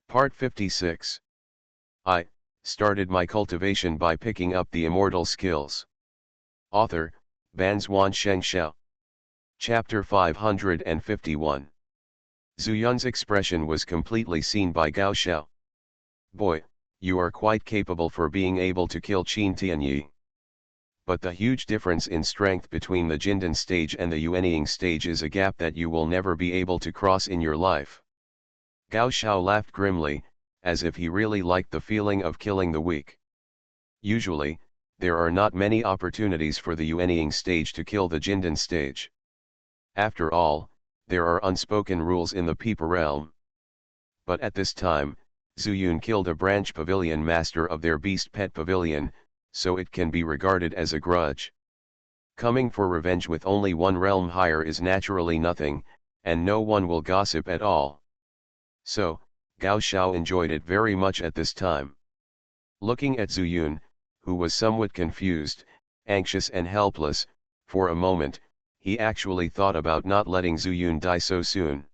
Part 56. I started my cultivation by picking up the immortal skills. Author, Banzuan Xianxia. Chapter 551. Zuyun's expression was completely seen by Gao Xiao. Boy, you are quite capable for being able to kill Qin Tianyi. But the huge difference in strength between the Jindan stage and the Yuanying stage is a gap that you will never be able to cross in your life. Gao Xiao laughed grimly, as if he really liked the feeling of killing the weak. Usually, there are not many opportunities for the Yuanying stage to kill the Jindan stage. After all, there are unspoken rules in the Peepa realm. But at this time, Zuyun killed a branch pavilion master of their beast pet pavilion, so it can be regarded as a grudge. Coming for revenge with only one realm higher is naturally nothing, and no one will gossip at all. So, Gao Xiao enjoyed it very much at this time. Looking at Zuyun, who was somewhat confused, anxious and helpless, for a moment, he actually thought about not letting Zuyun die so soon.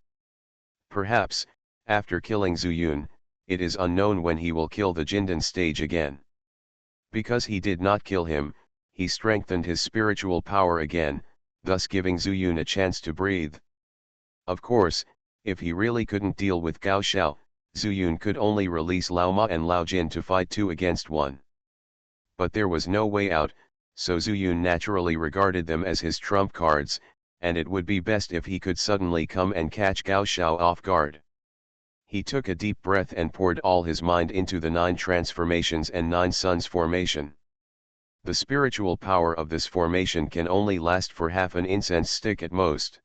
Perhaps, after killing Zuyun, it is unknown when he will kill the Jindan stage again. Because he did not kill him, he strengthened his spiritual power again, thus giving Zuyun a chance to breathe. Of course, if he really couldn't deal with Gao Xiao, Zuyun could only release Lao Ma and Lao Jin to fight 2 against 1. But there was no way out, so Zuyun naturally regarded them as his trump cards, and it would be best if he could suddenly come and catch Gao Xiao off guard. He took a deep breath and poured all his mind into the 9 transformations and 9 suns formation. The spiritual power of this formation can only last for half an incense stick at most.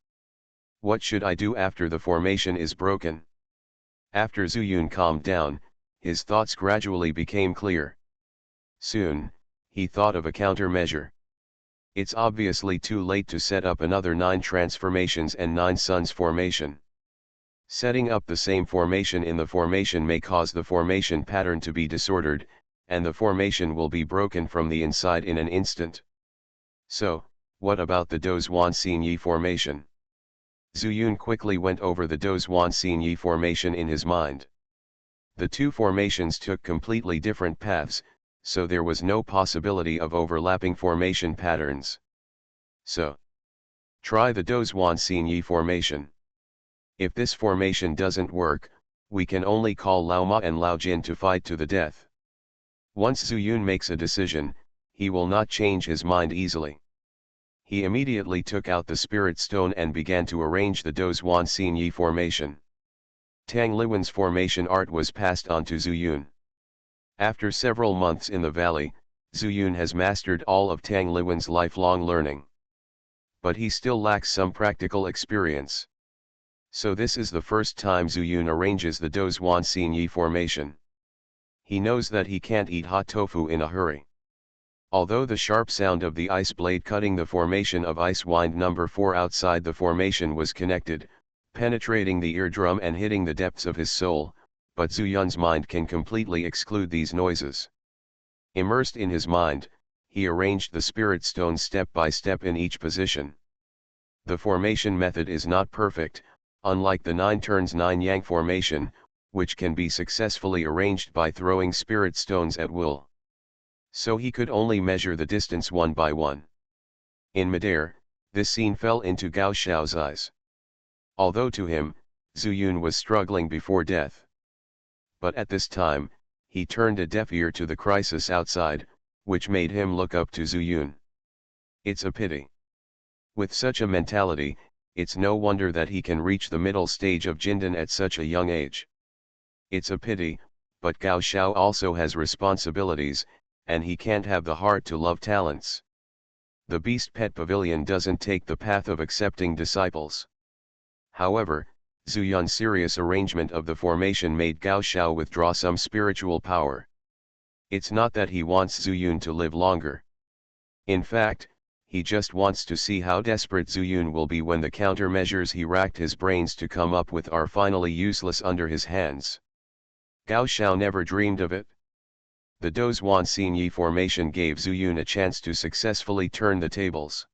What should I do after the formation is broken? After Zuyun calmed down, his thoughts gradually became clear. Soon, he thought of a countermeasure. It's obviously too late to set up another 9 transformations and 9 suns formation. Setting up the same formation in the formation may cause the formation pattern to be disordered, and the formation will be broken from the inside in an instant. So, what about the Dozhuan Xinyi formation? Zuyun quickly went over the Dozhuan Xinyi formation in his mind. The 2 formations took completely different paths, so there was no possibility of overlapping formation patterns. So, try the Dozhuan Xinyi formation. If this formation doesn't work, we can only call Lao Ma and Lao Jin to fight to the death. Once Zuyun makes a decision, he will not change his mind easily. He immediately took out the spirit stone and began to arrange the Dozhuan Xinyi formation. Tang Liwen's formation art was passed on to Zuyun. After several months in the valley, Zuyun has mastered all of Tang Liwen's lifelong learning. But he still lacks some practical experience. So this is the first time Zuyun arranges the Dozhuan Xinyi formation. He knows that he can't eat hot tofu in a hurry. Although the sharp sound of the ice blade cutting the formation of ice wind number 4 outside the formation was connected, penetrating the eardrum and hitting the depths of his soul, but Zuyun's mind can completely exclude these noises. Immersed in his mind, he arranged the spirit stone step by step in each position. The formation method is not perfect, unlike the 9 turns 9 yang formation, which can be successfully arranged by throwing spirit stones at will. So he could only measure the distance one by one. In midair, this scene fell into Gao Xiao's eyes. Although to him, Zuyun was struggling before death. But at this time, he turned a deaf ear to the crisis outside, which made him look up to Zuyun. It's a pity. With such a mentality, it's no wonder that he can reach the middle stage of Jindan at such a young age. It's a pity, but Gao Xiao also has responsibilities, and he can't have the heart to love talents. The Beast Pet Pavilion doesn't take the path of accepting disciples. However, Zuyun's serious arrangement of the formation made Gao Xiao withdraw some spiritual power. It's not that he wants Zuyun to live longer. In fact, he just wants to see how desperate Zuyun will be when the countermeasures he racked his brains to come up with are finally useless under his hands. Gao Xiao never dreamed of it. The Dozhuan Xinyi formation gave Zuyun a chance to successfully turn the tables.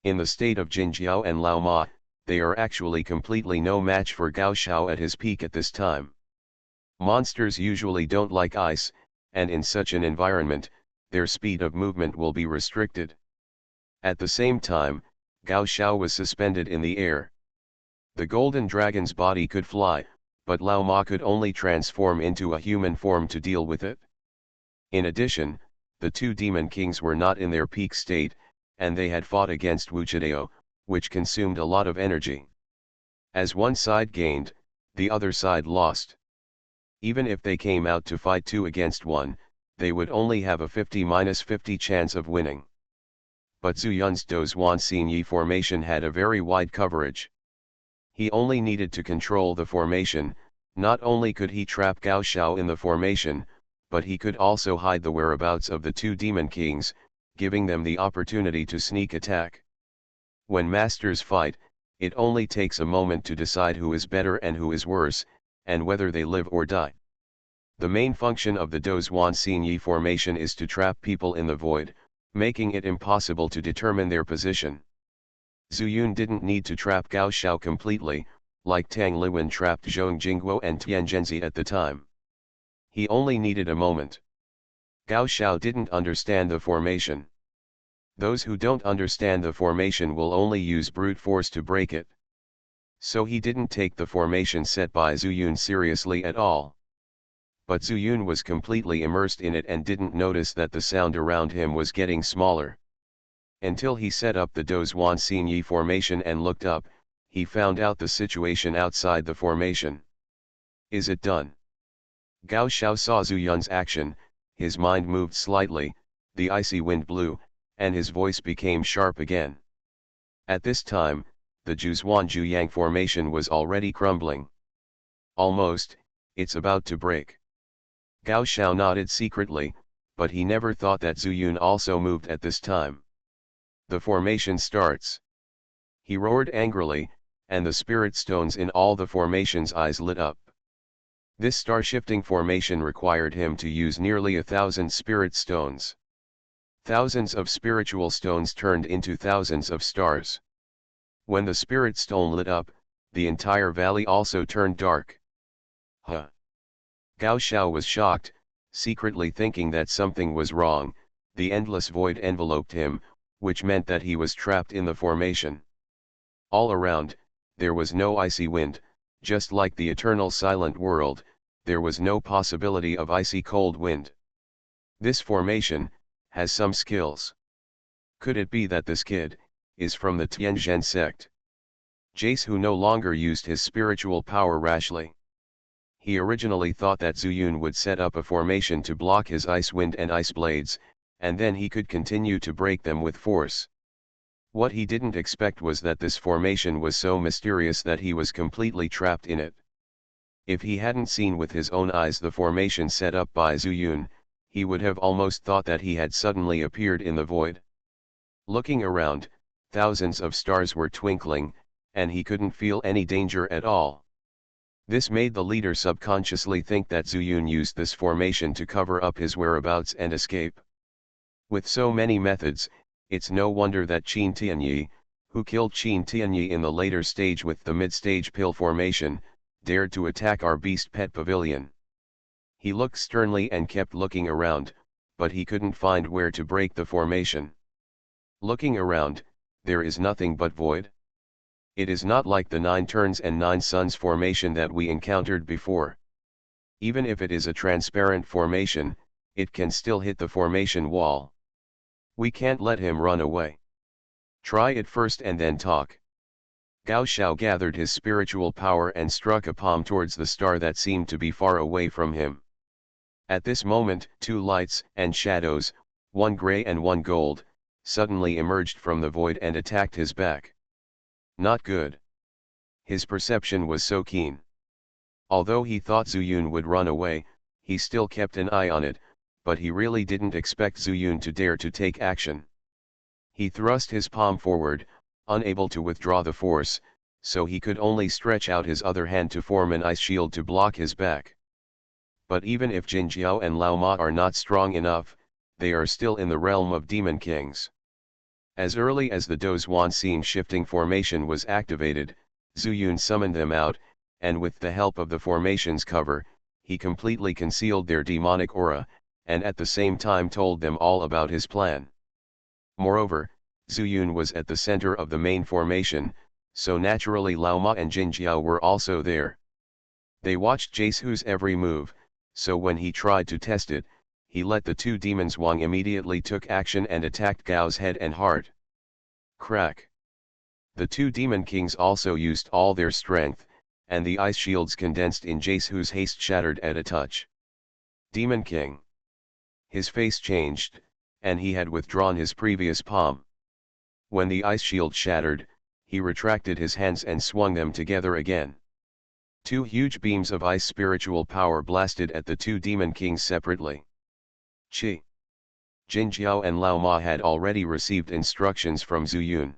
In the state of Jinjiao and Lao Ma, they are actually completely no match for Gao Xiao at his peak at this time. Monsters usually don't like ice, and in such an environment, their speed of movement will be restricted. At the same time, Gao Xiao was suspended in the air. The golden dragon's body could fly, but Lao Ma could only transform into a human form to deal with it. In addition, the two demon kings were not in their peak state, and they had fought against Wuchideo, which consumed a lot of energy. As one side gained, the other side lost. Even if they came out to fight 2 against 1, they would only have a 50-50 chance of winning. But Zhu Yun's Dozhuan Xinyi formation had a very wide coverage. He only needed to control the formation. Not only could he trap Gao Xiao in the formation, but he could also hide the whereabouts of the two demon kings, giving them the opportunity to sneak attack. When masters fight, it only takes a moment to decide who is better and who is worse, and whether they live or die. The main function of the Dozhuan Xinyi formation is to trap people in the void, making it impossible to determine their position. Zhu Yun didn't need to trap Gao Xiao completely, like Tang Liwen trapped Zhong Jingguo and Tian Zhenzi at the time. He only needed a moment. Gao Xiao didn't understand the formation. Those who don't understand the formation will only use brute force to break it. So he didn't take the formation set by Zhu Yun seriously at all. But Zhu Yun was completely immersed in it and didn't notice that the sound around him was getting smaller. Until he set up the Dozhuan Xinyi formation and looked up, he found out the situation outside the formation. Is it done? Gao Xiao saw Zhu Yun's action, his mind moved slightly, the icy wind blew, and his voice became sharp again. At this time, the Zhuzuan Zhuyang formation was already crumbling. Almost, it's about to break. Gao Xiao nodded secretly, but he never thought that Zhu Yun also moved at this time. The formation starts. He roared angrily, and the spirit stones in all the formation's eyes lit up. This star-shifting formation required him to use nearly 1,000 spirit stones. Thousands of spiritual stones turned into thousands of stars. When the spirit stone lit up, the entire valley also turned dark. Huh! Gao Xiao was shocked, secretly thinking that something was wrong. The endless void enveloped him, which meant that he was trapped in the formation. All around, there was no icy wind, just like the eternal silent world, there was no possibility of icy cold wind. This formation has some skills. Could it be that this kid is from the Tianzhen sect? Jace, who no longer used his spiritual power rashly. He originally thought that Zhu Yun would set up a formation to block his ice wind and ice blades, and then he could continue to break them with force. What he didn't expect was that this formation was so mysterious that he was completely trapped in it. If he hadn't seen with his own eyes the formation set up by Zhu Yun, he would have almost thought that he had suddenly appeared in the void. Looking around, thousands of stars were twinkling, and he couldn't feel any danger at all. This made the leader subconsciously think that Zhu Yun used this formation to cover up his whereabouts and escape. With so many methods, it's no wonder that Qin Tianyi, who killed Qin Tianyi in the later stage with the mid-stage pill formation, dared to attack our beast pet pavilion. He looked sternly and kept looking around, but he couldn't find where to break the formation. Looking around, there is nothing but void. It is not like the 9 turns and 9 suns formation that we encountered before. Even if it is a transparent formation, it can still hit the formation wall. We can't let him run away. Try it first and then talk. Gao Xiao gathered his spiritual power and struck a palm towards the star that seemed to be far away from him. At this moment, 2 lights and shadows, one gray and one gold, suddenly emerged from the void and attacked his back. Not good. His perception was so keen. Although he thought Zhu Yun would run away, he still kept an eye on it, but he really didn't expect Zhu Yun to dare to take action. He thrust his palm forward, unable to withdraw the force, so he could only stretch out his other hand to form an ice shield to block his back. But even if Jin Jiao and Lao Ma are not strong enough, they are still in the realm of demon kings. As early as the Dozhuan Xing shifting formation was activated, Zhu Yun summoned them out, and with the help of the formation's cover, he completely concealed their demonic aura, and at the same time told them all about his plan. Moreover, Zhu Yun was at the center of the main formation, so naturally Lao Ma and Jin Jiao were also there. They watched Jacehu's every move, so when he tried to test it, he let the two demons Wang immediately took action and attacked Gao's head and heart. Crack! The two demon kings also used all their strength, and the ice shields condensed in Jacehu's haste shattered at a touch. Demon King. His face changed, and he had withdrawn his previous palm. When the ice shield shattered, he retracted his hands and swung them together again. Two huge beams of ice spiritual power blasted at the two demon kings separately. Qi. Jin Jiao and Lao Ma had already received instructions from Zhu Yun.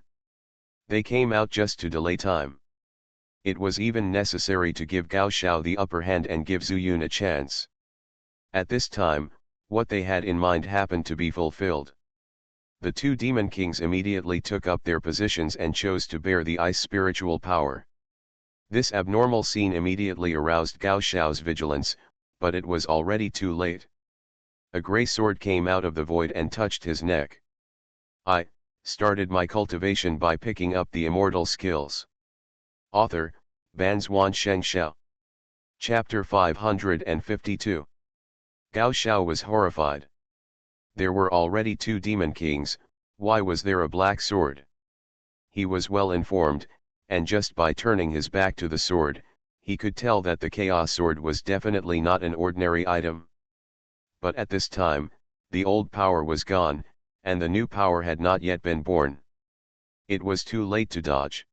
They came out just to delay time. It was even necessary to give Gao Xiao the upper hand and give Zhu Yun a chance. At this time, what they had in mind happened to be fulfilled. The two demon kings immediately took up their positions and chose to bear the ice spiritual power. This abnormal scene immediately aroused Gao Xiao's vigilance, but it was already too late. A grey sword came out of the void and touched his neck. I started my cultivation by picking up the immortal skills. Author, Banzuan Xianxia. Chapter 552. Gao Xiao was horrified. There were already two demon kings, why was there a black sword? He was well informed, and just by turning his back to the sword, he could tell that the chaos sword was definitely not an ordinary item. But at this time, the old power was gone, and the new power had not yet been born. It was too late to dodge.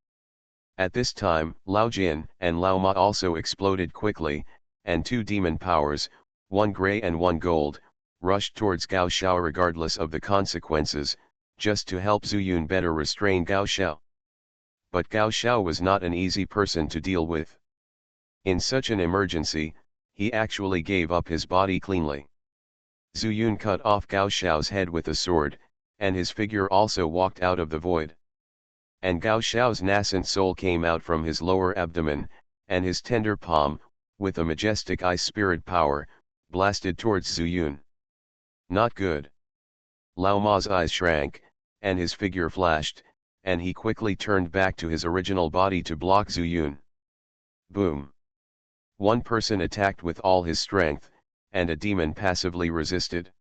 At this time, Lao Jin and Lao Ma also exploded quickly, and two demon powers, one grey and one gold, rushed towards Gao Xiao regardless of the consequences, just to help Zhu Yun better restrain Gao Xiao. But Gao Xiao was not an easy person to deal with. In such an emergency, he actually gave up his body cleanly. Zhu Yun cut off Gao Xiao's head with a sword, and his figure also walked out of the void. And Gao Xiao's nascent soul came out from his lower abdomen, and his tender palm, with a majestic ice spirit power, blasted towards Zhu Yun. Not good. Lao Ma's eyes shrank, and his figure flashed, and he quickly turned back to his original body to block Zhu Yun. Boom. One person attacked with all his strength, and a demon passively resisted.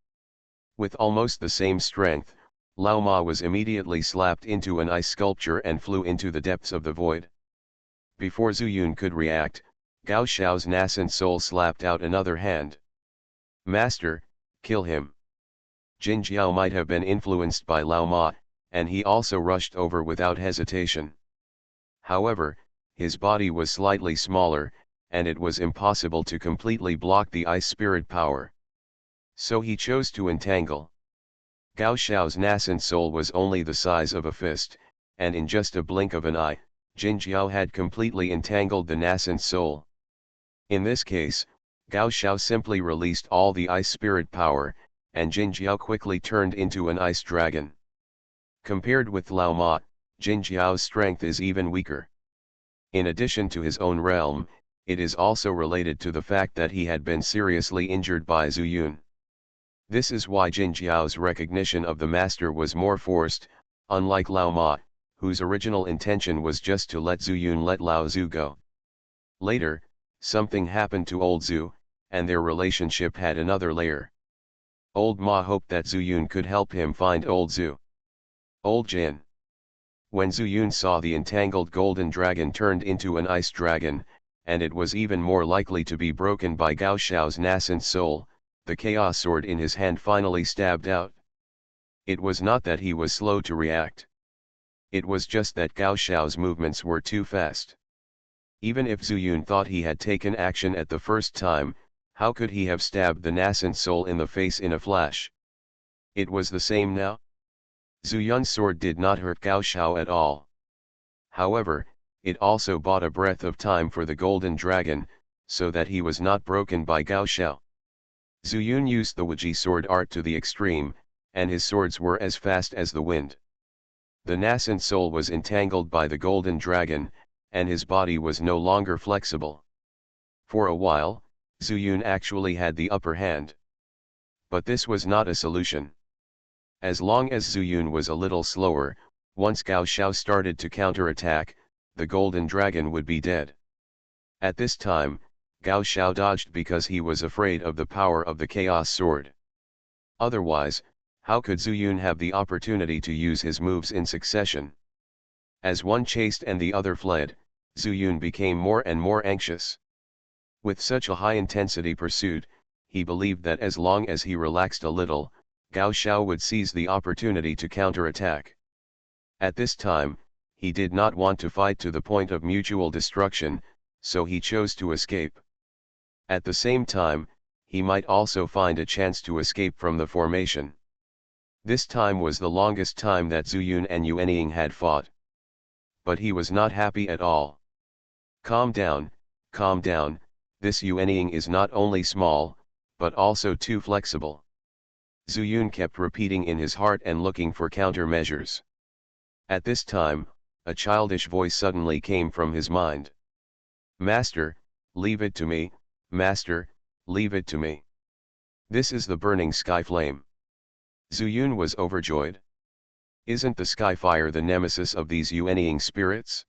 With almost the same strength, Lao Ma was immediately slapped into an ice sculpture and flew into the depths of the void. Before Zhu Yun could react, Gao Xiao's nascent soul slapped out another hand. Master, kill him. Jin Jiao might have been influenced by Lao Ma, and he also rushed over without hesitation. However, his body was slightly smaller, and it was impossible to completely block the ice spirit power. So he chose to entangle. Gao Xiao's nascent soul was only the size of a fist, and in just a blink of an eye, Jin Jiao had completely entangled the nascent soul. In this case, Gao Xiao simply released all the ice spirit power, and Jin Jiao quickly turned into an ice dragon. Compared with Lao Ma, Jin Jiao's strength is even weaker. In addition to his own realm, it is also related to the fact that he had been seriously injured by Zhu Yun. This is why Jin Jiao's recognition of the master was more forced, unlike Lao Ma, whose original intention was just to let Zhu Yun let Lao Zhu go. Later, something happened to old Zhu, and their relationship had another layer. Old Ma hoped that Zhu Yun could help him find old Zhu. Old Jin. When Zhu Yun saw the entangled golden dragon turned into an ice dragon, and it was even more likely to be broken by Gao Xiao's nascent soul, the chaos sword in his hand finally stabbed out. It was not that he was slow to react. It was just that Gao Xiao's movements were too fast. Even if Zhu Yun thought he had taken action at the first time, how could he have stabbed the nascent soul in the face in a flash? It was the same now. Zhu Yun's sword did not hurt Gao Xiao at all. However, it also bought a breath of time for the golden dragon, so that he was not broken by Gao Xiao. Zhu Yun used the Wuji sword art to the extreme, and his swords were as fast as the wind. The nascent soul was entangled by the golden dragon, and his body was no longer flexible. For a while, Zhu Yun actually had the upper hand. But this was not a solution. As long as Zhu Yun was a little slower, once Gao Xiao started to counterattack, the golden dragon would be dead. At this time, Gao Xiao dodged because he was afraid of the power of the Chaos Sword. Otherwise, how could Zhu Yun have the opportunity to use his moves in succession? As one chased and the other fled, Zhu Yun became more and more anxious. With such a high-intensity pursuit, he believed that as long as he relaxed a little, Gao Xiao would seize the opportunity to counterattack. At this time, he did not want to fight to the point of mutual destruction, so he chose to escape. At the same time, he might also find a chance to escape from the formation. This time was the longest time that Zhu Yun and Yuanying had fought. But he was not happy at all. Calm down, this Yuanying is not only small, but also too flexible. Zhu Yun kept repeating in his heart and looking for countermeasures. At this time, a childish voice suddenly came from his mind. Master, leave it to me, Master, leave it to me. This is the burning sky flame. Zhu Yun was overjoyed. Isn't the sky fire the nemesis of these Yuanying spirits?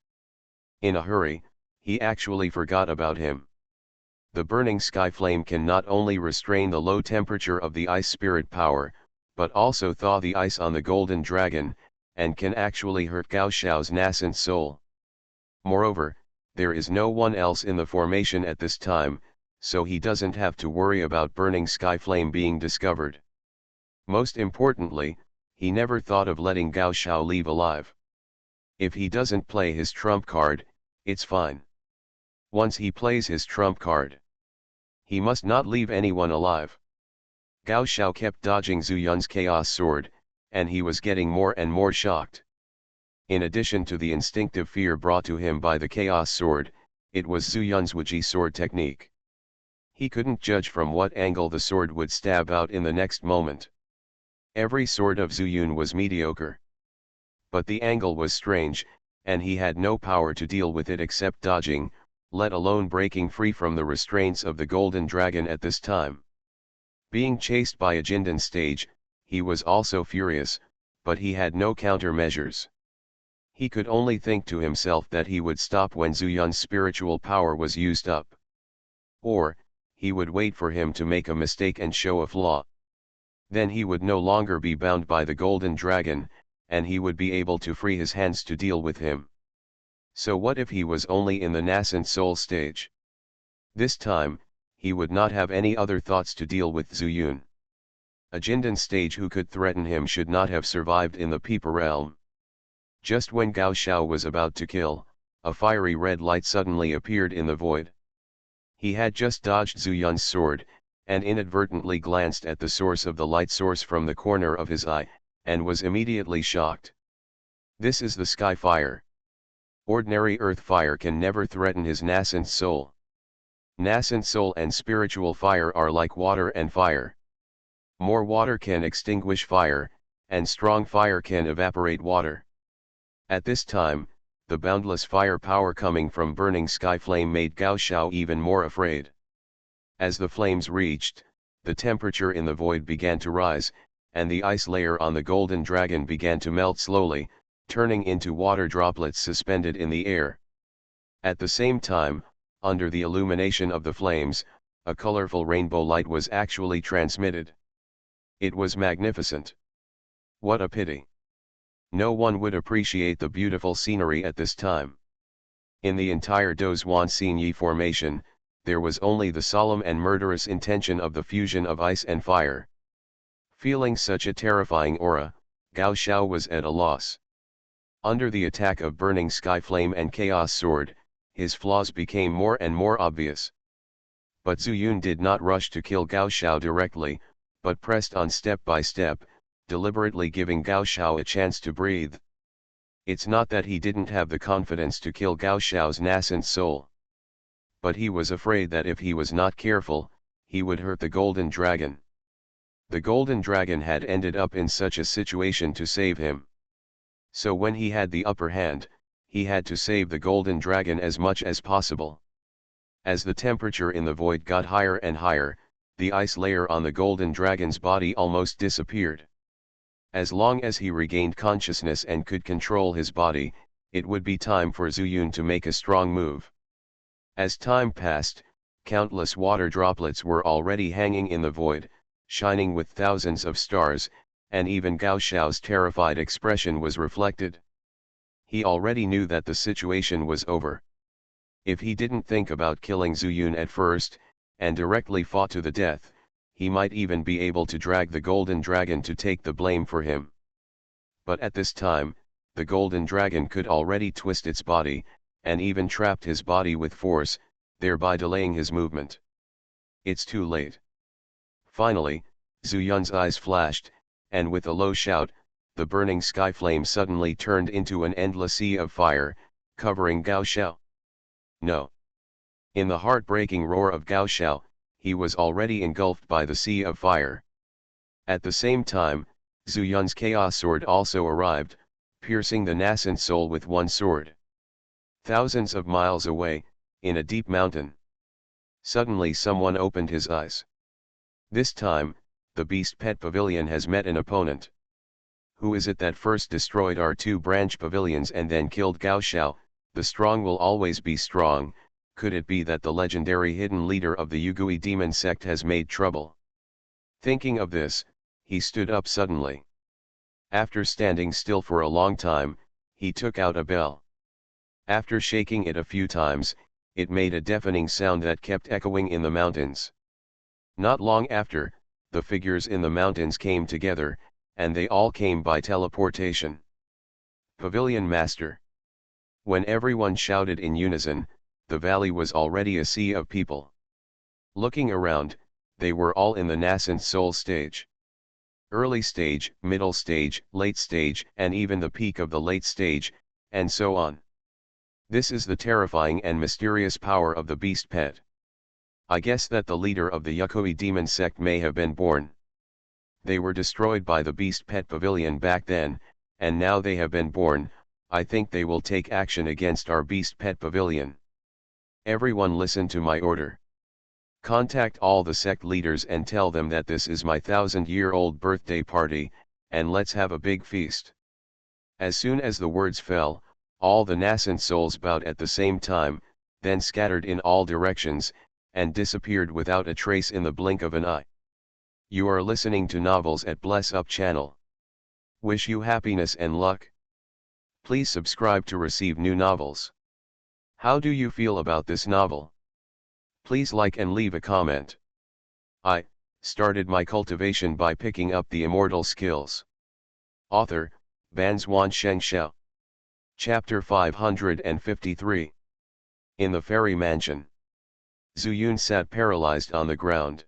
In a hurry, he actually forgot about him. The burning sky flame can not only restrain the low temperature of the ice spirit power, but also thaw the ice on the golden dragon, and can actually hurt Gao Xiao's nascent soul. Moreover, there is no one else in the formation at this time, so he doesn't have to worry about burning sky flame being discovered. Most importantly, he never thought of letting Gao Xiao leave alive. If he doesn't play his trump card, it's fine. Once he plays his trump card, he must not leave anyone alive. Gao Xiao kept dodging Zhu Yun's chaos sword, and he was getting more and more shocked. In addition to the instinctive fear brought to him by the chaos sword, it was Zhu Yun's Wuji sword technique. He couldn't judge from what angle the sword would stab out in the next moment. Every sword of Zhu Yun was mediocre. But the angle was strange, and he had no power to deal with it except dodging, let alone breaking free from the restraints of the golden dragon at this time. Being chased by a Jindan stage, he was also furious, but he had no countermeasures. He could only think to himself that he would stop when Zhu Yun's spiritual power was used up. Or, he would wait for him to make a mistake and show a flaw. Then he would no longer be bound by the golden dragon, and he would be able to free his hands to deal with him. So what if he was only in the nascent soul stage? This time, he would not have any other thoughts to deal with Zhu Yun. A Jindan stage who could threaten him should not have survived in the Peeper realm. Just when Gao Xiao was about to kill, a fiery red light suddenly appeared in the void. He had just dodged Zhu Yun's sword, and inadvertently glanced at the source of the light source from the corner of his eye, and was immediately shocked. This is the sky fire. Ordinary earth fire can never threaten his nascent soul. Nascent soul and spiritual fire are like water and fire. More water can extinguish fire, and strong fire can evaporate water. At this time, the boundless fire power coming from burning sky flame made Gao Xiao even more afraid. As the flames reached, the temperature in the void began to rise, and the ice layer on the golden dragon began to melt slowly, turning into water droplets suspended in the air. At the same time, under the illumination of the flames, a colorful rainbow light was actually transmitted. It was magnificent. What a pity. No one would appreciate the beautiful scenery at this time. In the entire Dozhuan Xinyi formation, there was only the solemn and murderous intention of the fusion of ice and fire. Feeling such a terrifying aura, Gao Xiao was at a loss. Under the attack of burning sky flame and chaos sword, his flaws became more and more obvious. But Zhu Yun did not rush to kill Gao Xiao directly, but pressed on step by step, deliberately giving Gao Xiao a chance to breathe. It's not that he didn't have the confidence to kill Gao Xiao's nascent soul. But he was afraid that if he was not careful, he would hurt the golden dragon. The golden dragon had ended up in such a situation to save him. So when he had the upper hand, he had to save the golden dragon as much as possible. As the temperature in the void got higher and higher, the ice layer on the golden dragon's body almost disappeared. As long as he regained consciousness and could control his body, it would be time for Zuyun to make a strong move. As time passed, countless water droplets were already hanging in the void, shining with thousands of stars, and even Gao Xiao's terrified expression was reflected. He already knew that the situation was over. If he didn't think about killing Zuyun at first, and directly fought to the death, he might even be able to drag the golden dragon to take the blame for him. But at this time, the golden dragon could already twist its body, and even trapped his body with force, thereby delaying his movement. It's too late. Finally, Zuyun's eyes flashed, and with a low shout, the burning sky flame suddenly turned into an endless sea of fire, covering Gao Xiao. No. In the heartbreaking roar of Gao Xiao, he was already engulfed by the sea of fire. At the same time, Zuyun's chaos sword also arrived, piercing the nascent soul with one sword. Thousands of miles away, in a deep mountain. Suddenly someone opened his eyes. This time, the beast pet pavilion has met an opponent. Who is it that first destroyed our two branch pavilions and then killed Gao Xiao? The strong will always be strong. Could it be that the legendary hidden leader of the Yugui demon sect has made trouble? Thinking of this, he stood up suddenly. After standing still for a long time, he took out a bell. After shaking it a few times, it made a deafening sound that kept echoing in the mountains. Not long after, the figures in the mountains came together, and they all came by teleportation. Pavilion Master. When everyone shouted in unison, the valley was already a sea of people. Looking around, they were all in the nascent soul stage. Early stage, middle stage, late stage, and even the peak of the late stage, and so on. This is the terrifying and mysterious power of the beast pet. I guess that the leader of the Yukui demon sect may have been born. They were destroyed by the beast pet pavilion back then, and now they have been born. I think they will take action against our beast pet pavilion. Everyone listen to my order. Contact all the sect leaders and tell them that this is my 1000-year-old birthday party, and let's have a big feast. As soon as the words fell, all the nascent souls bowed at the same time, then scattered in all directions, and disappeared without a trace in the blink of an eye. You are listening to Novels at Bless Up channel. Wish you happiness and luck. Please subscribe to receive new novels. How do you feel about this novel? Please like and leave a comment. I started my cultivation by picking up the immortal skills. Author, Banzhuan Xianxia. Chapter 553. In the fairy mansion. Zuyun sat paralyzed on the ground.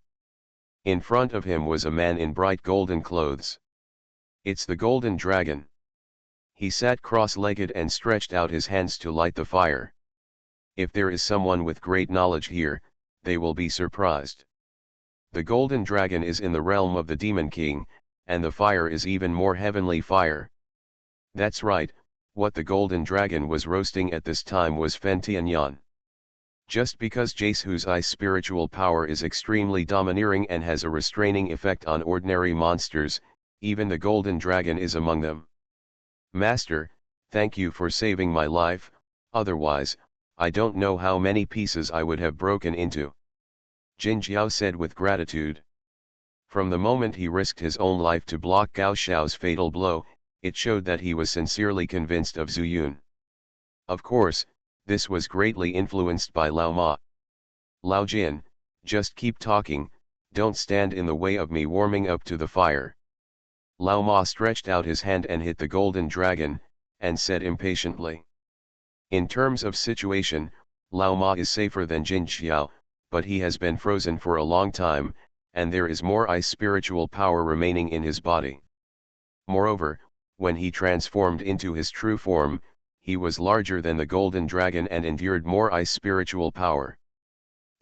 In front of him was a man in bright golden clothes. It's the golden dragon. He sat cross-legged and stretched out his hands to light the fire. If there is someone with great knowledge here, they will be surprised. The golden dragon is in the realm of the demon king, and the fire is even more heavenly fire. That's right, what the golden dragon was roasting at this time was Fentianyan. Just because Jesu's ice spiritual power is extremely domineering and has a restraining effect on ordinary monsters, even the golden dragon is among them. Master, thank you for saving my life, otherwise, I don't know how many pieces I would have broken into. Jinjiao said with gratitude. From the moment he risked his own life to block Gao Xiao's fatal blow, it showed that he was sincerely convinced of Zuyun. Of course, this was greatly influenced by Lao Ma. Lao Jin, just keep talking, don't stand in the way of me warming up to the fire. Lao Ma stretched out his hand and hit the golden dragon, and said impatiently. In terms of situation, Lao Ma is safer than Jin Xiao, but he has been frozen for a long time, and there is more ice spiritual power remaining in his body. Moreover, when he transformed into his true form, he was larger than the golden dragon and endured more ice spiritual power.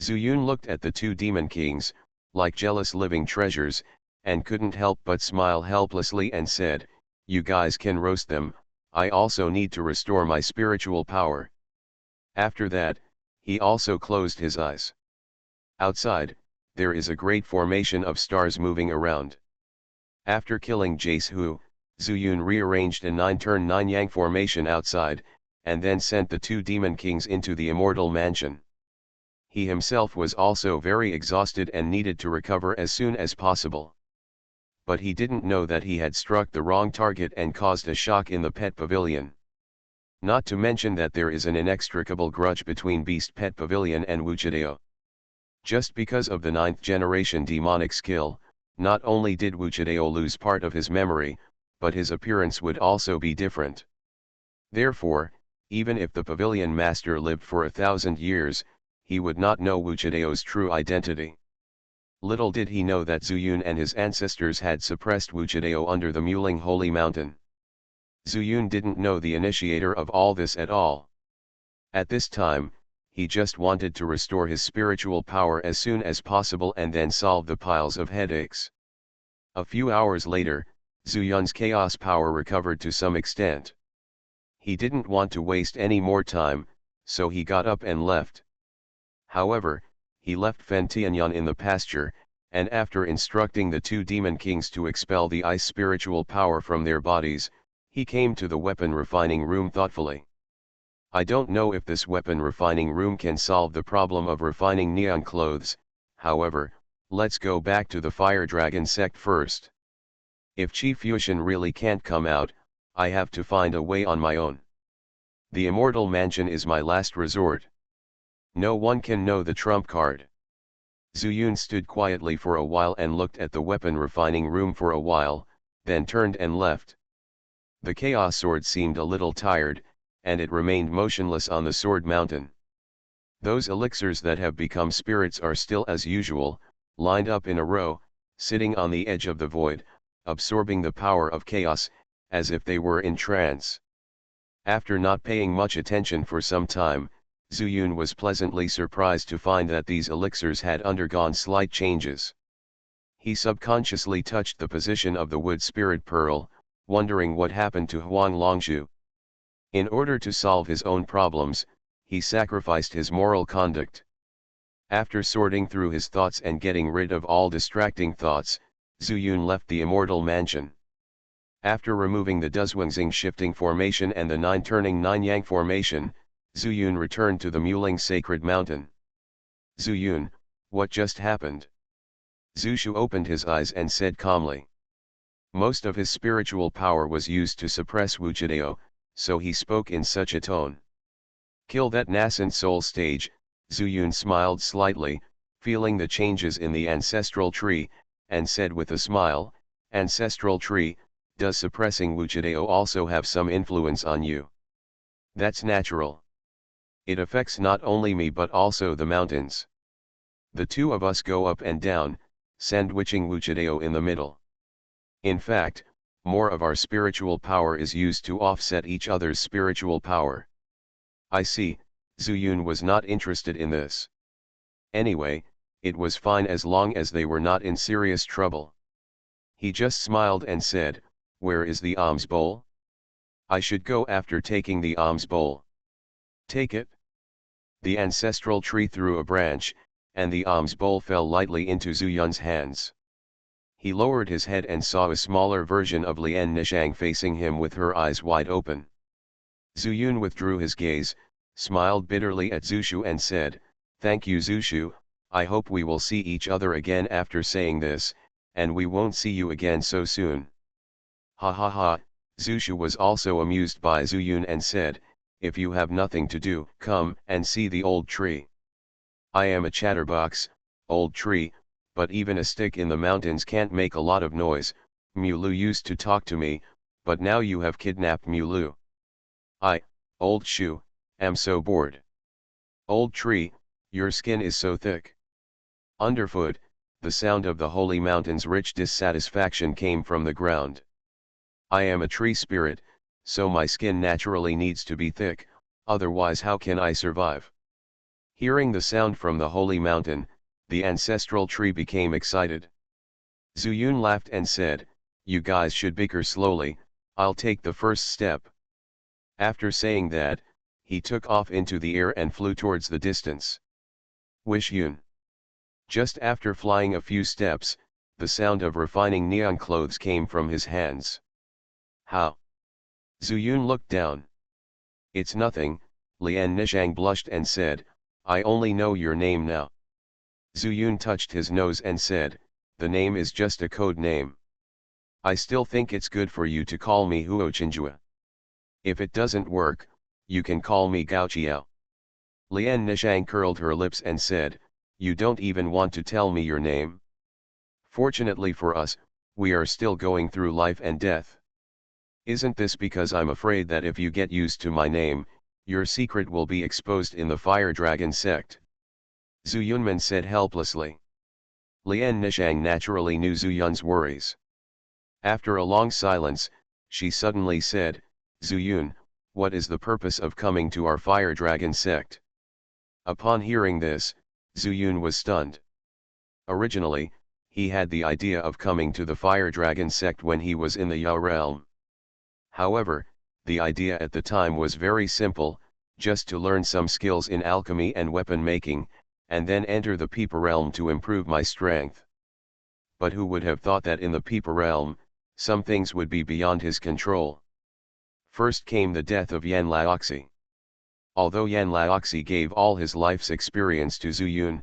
Zuyun looked at the two demon kings, like jealous living treasures, and couldn't help but smile helplessly and said, "You guys can roast them, I also need to restore my spiritual power." After that, He also closed his eyes. Outside, there is a great formation of stars moving around. After killing Jace Hu, Zuyun rearranged a 9-turn 9-yang formation outside, and then sent the 2 demon kings into the immortal mansion. He himself was also very exhausted and needed to recover as soon as possible. But he didn't know that he had struck the wrong target and caused a shock in the pet pavilion. Not to mention that there is an inextricable grudge between Beast Pet Pavilion and Wuchideo. Just because of the 9th generation demonic skill, not only did Wuchideo lose part of his memory, but his appearance would also be different. Therefore, even if the pavilion master lived for 1,000 years, he would not know Wuchideo's true identity. Little did he know that Zuyun and his ancestors had suppressed Wuchideo under the Muling Holy Mountain. Zuyun didn't know the initiator of all this at all. At this time, he just wanted to restore his spiritual power as soon as possible and then solve the piles of headaches. A few hours later, Zuyun's chaos power recovered to some extent. He didn't want to waste any more time, so he got up and left. However, he left Fen Tianyan in the pasture, and after instructing the 2 demon kings to expel the ice spiritual power from their bodies, he came to the weapon refining room thoughtfully. I don't know if this weapon refining room can solve the problem of refining neon clothes, however, let's go back to the Fire Dragon sect first. If Chi Fusion really can't come out, I have to find a way on my own. The Immortal Mansion is my last resort. No one can know the trump card. Zuyun stood quietly for a while and looked at the weapon refining room for a while, then turned and left. The Chaos Sword seemed a little tired, and it remained motionless on the Sword Mountain. Those elixirs that have become spirits are still as usual, lined up in a row, sitting on the edge of the void, absorbing the power of chaos, as if they were in trance. After not paying much attention for some time, Zuyun was pleasantly surprised to find that these elixirs had undergone slight changes. He subconsciously touched the position of the wood spirit pearl, wondering what happened to Huang Longzhu. In order to solve his own problems, he sacrificed his moral conduct. After sorting through his thoughts and getting rid of all distracting thoughts, Zuyun left the Immortal Mansion. After removing the Duzwangxing shifting formation and the 9-turning 9-yang formation, Zuyun returned to the Muling Sacred Mountain. Zuyun, what just happened? Zushu opened his eyes and said calmly. Most of his spiritual power was used to suppress Wuchideo, so he spoke in such a tone. Kill that nascent soul stage, Zuyun smiled slightly, feeling the changes in the ancestral tree, and said with a smile, Ancestral tree, does suppressing Wuchideo also have some influence on you? That's natural. It affects not only me but also the mountains. The 2 of us go up and down, sandwiching Wuchideo in the middle. In fact, more of our spiritual power is used to offset each other's spiritual power. I see, Zuyun was not interested in this. Anyway, it was fine as long as they were not in serious trouble. He just smiled and said, where is the alms bowl? I should go after taking the alms bowl. Take it. The ancestral tree threw a branch, and the alms bowl fell lightly into Zuyun's hands. He lowered his head and saw a smaller version of Lian Nishang facing him with her eyes wide open. Zuyun withdrew his gaze, smiled bitterly at Zushu and said, Thank you Zushu, I hope we will see each other again after saying this, and we won't see you again so soon. Ha ha ha, Zushu was also amused by Zuyun and said, if you have nothing to do, come and see the old tree. I am a chatterbox, old tree, but even a stick in the mountains can't make a lot of noise. Mulu used to talk to me, but now you have kidnapped Mulu. I, old shoe, am so bored. Old tree, your skin is so thick. Underfoot, the sound of the holy mountain's rich dissatisfaction came from the ground. I am a tree spirit, so my skin naturally needs to be thick, otherwise how can I survive? Hearing the sound from the holy mountain, the ancestral tree became excited. Zuyun laughed and said, you guys should bicker slowly, I'll take the first step. After saying that, he took off into the air and flew towards the distance. Wish Yun. Just after flying a few steps, the sound of refining neon clothes came from his hands. How? Zhu Yun looked down. It's nothing, Lian Nishang blushed and said, I only know your name now. Zhu Yun touched his nose and said, the name is just a code name. I still think it's good for you to call me Huo Chinjua. If it doesn't work, you can call me Gao Chiao. Lian Nishang curled her lips and said, you don't even want to tell me your name? Fortunately for us, we are still going through life and death. Isn't this because I'm afraid that if you get used to my name, your secret will be exposed in the Fire Dragon sect? Zhu Yunman said helplessly. Lian Nishang naturally knew Zhu Yun's worries. After a long silence, she suddenly said, Zhu Yun, what is the purpose of coming to our Fire Dragon sect? Upon hearing this, Zhu Yun was stunned. Originally, he had the idea of coming to the Fire Dragon sect when he was in the Yao realm. However, the idea at the time was very simple, just to learn some skills in alchemy and weapon making, and then enter the Peepa realm to improve my strength. But who would have thought that in the Peepa realm, some things would be beyond his control? First came the death of Yan Laoxi. Although Yan Laoxi gave all his life's experience to Zhu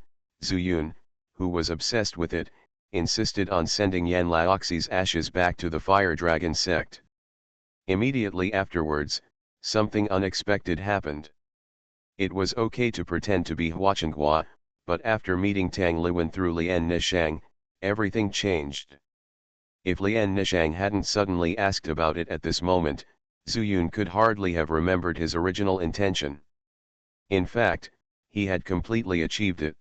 Yun, who was obsessed with it, insisted on sending Yan Laoxi's ashes back to the Fire Dragon sect. Immediately afterwards, something unexpected happened. It was okay to pretend to be Huachenghua, but after meeting Tang Liwen through Lian Nishang, everything changed. If Lian Nishang hadn't suddenly asked about it at this moment, Zhu Yun could hardly have remembered his original intention. In fact, he had completely achieved it.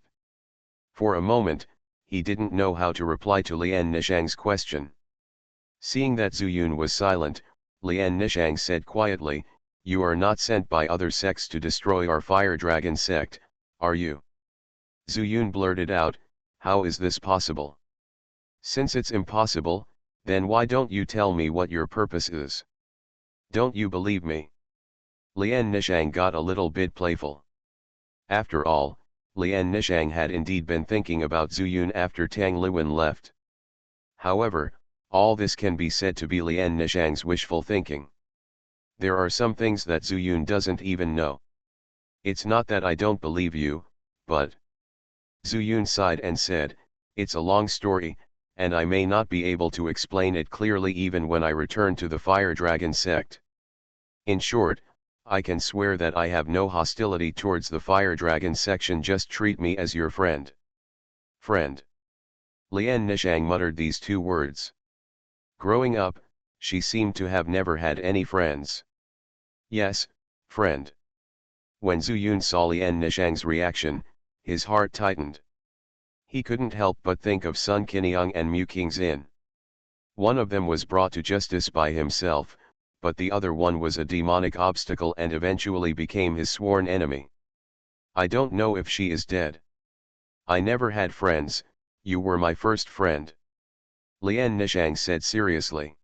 For a moment, he didn't know how to reply to Lian Nishang's question. Seeing that Zhu Yun was silent, Lian Nishang said quietly, you are not sent by other sects to destroy our Fire Dragon sect, are you? Zhu Yun blurted out, how is this possible? Since it's impossible, then why don't you tell me what your purpose is? Don't you believe me? Lian Nishang got a little bit playful. After all, Lian Nishang had indeed been thinking about Zhu Yun after Tang Liwen left. However, all this can be said to be Lian Nishang's wishful thinking. There are some things that Zhu Yun doesn't even know. It's not that I don't believe you, but... Zhu Yun sighed and said, it's a long story, and I may not be able to explain it clearly even when I return to the Fire Dragon sect. In short, I can swear that I have no hostility towards the Fire Dragon section, just treat me as your friend. Friend. Lian Nishang muttered these two words. Growing up, she seemed to have never had any friends. Yes, friend. When Zhu Yun saw Lian Nishang's reaction, his heart tightened. He couldn't help but think of Sun Qiniang and Mu Qingxin. One of them was brought to justice by himself, but the other one was a demonic obstacle and eventually became his sworn enemy. I don't know if she is dead. I never had friends, you were my first friend. Lian Nishang said seriously.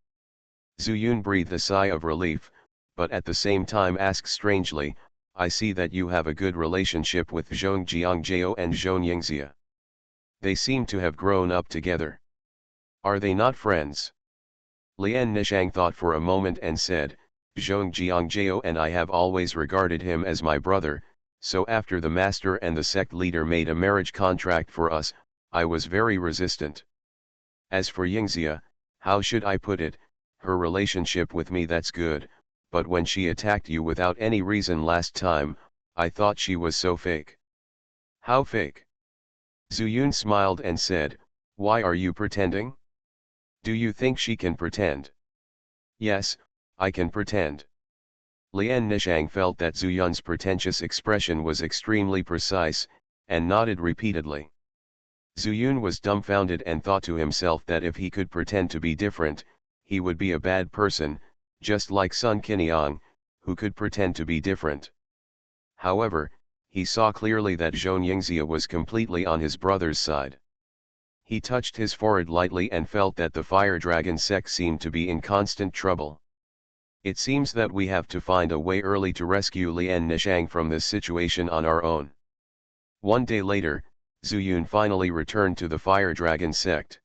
Zhu Yun breathed a sigh of relief, but at the same time asked strangely, I see that you have a good relationship with Zhong Jiangjao and Zhong Yingxia. They seem to have grown up together. Are they not friends? Lian Nishang thought for a moment and said, Zhong Jiangjao and I have always regarded him as my brother, so after the master and the sect leader made a marriage contract for us, I was very resistant. As for Yingxia, how should I put it, her relationship with me that's good, but when she attacked you without any reason last time, I thought she was so fake. How fake? Zhu Yun smiled and said, why are you pretending? Do you think she can pretend? Yes, I can pretend. Lian Nishang felt that Zhu Yun's pretentious expression was extremely precise, and nodded repeatedly. Zhu Yun was dumbfounded and thought to himself that if he could pretend to be different, he would be a bad person, just like Sun Qiniang, who could pretend to be different. However, he saw clearly that Zhong Yingxia was completely on his brother's side. He touched his forehead lightly and felt that the Fire Dragon sect seemed to be in constant trouble. It seems that we have to find a way early to rescue Lian Nishang from this situation on our own. One day later, Zuyun finally returned to the Fire Dragon sect.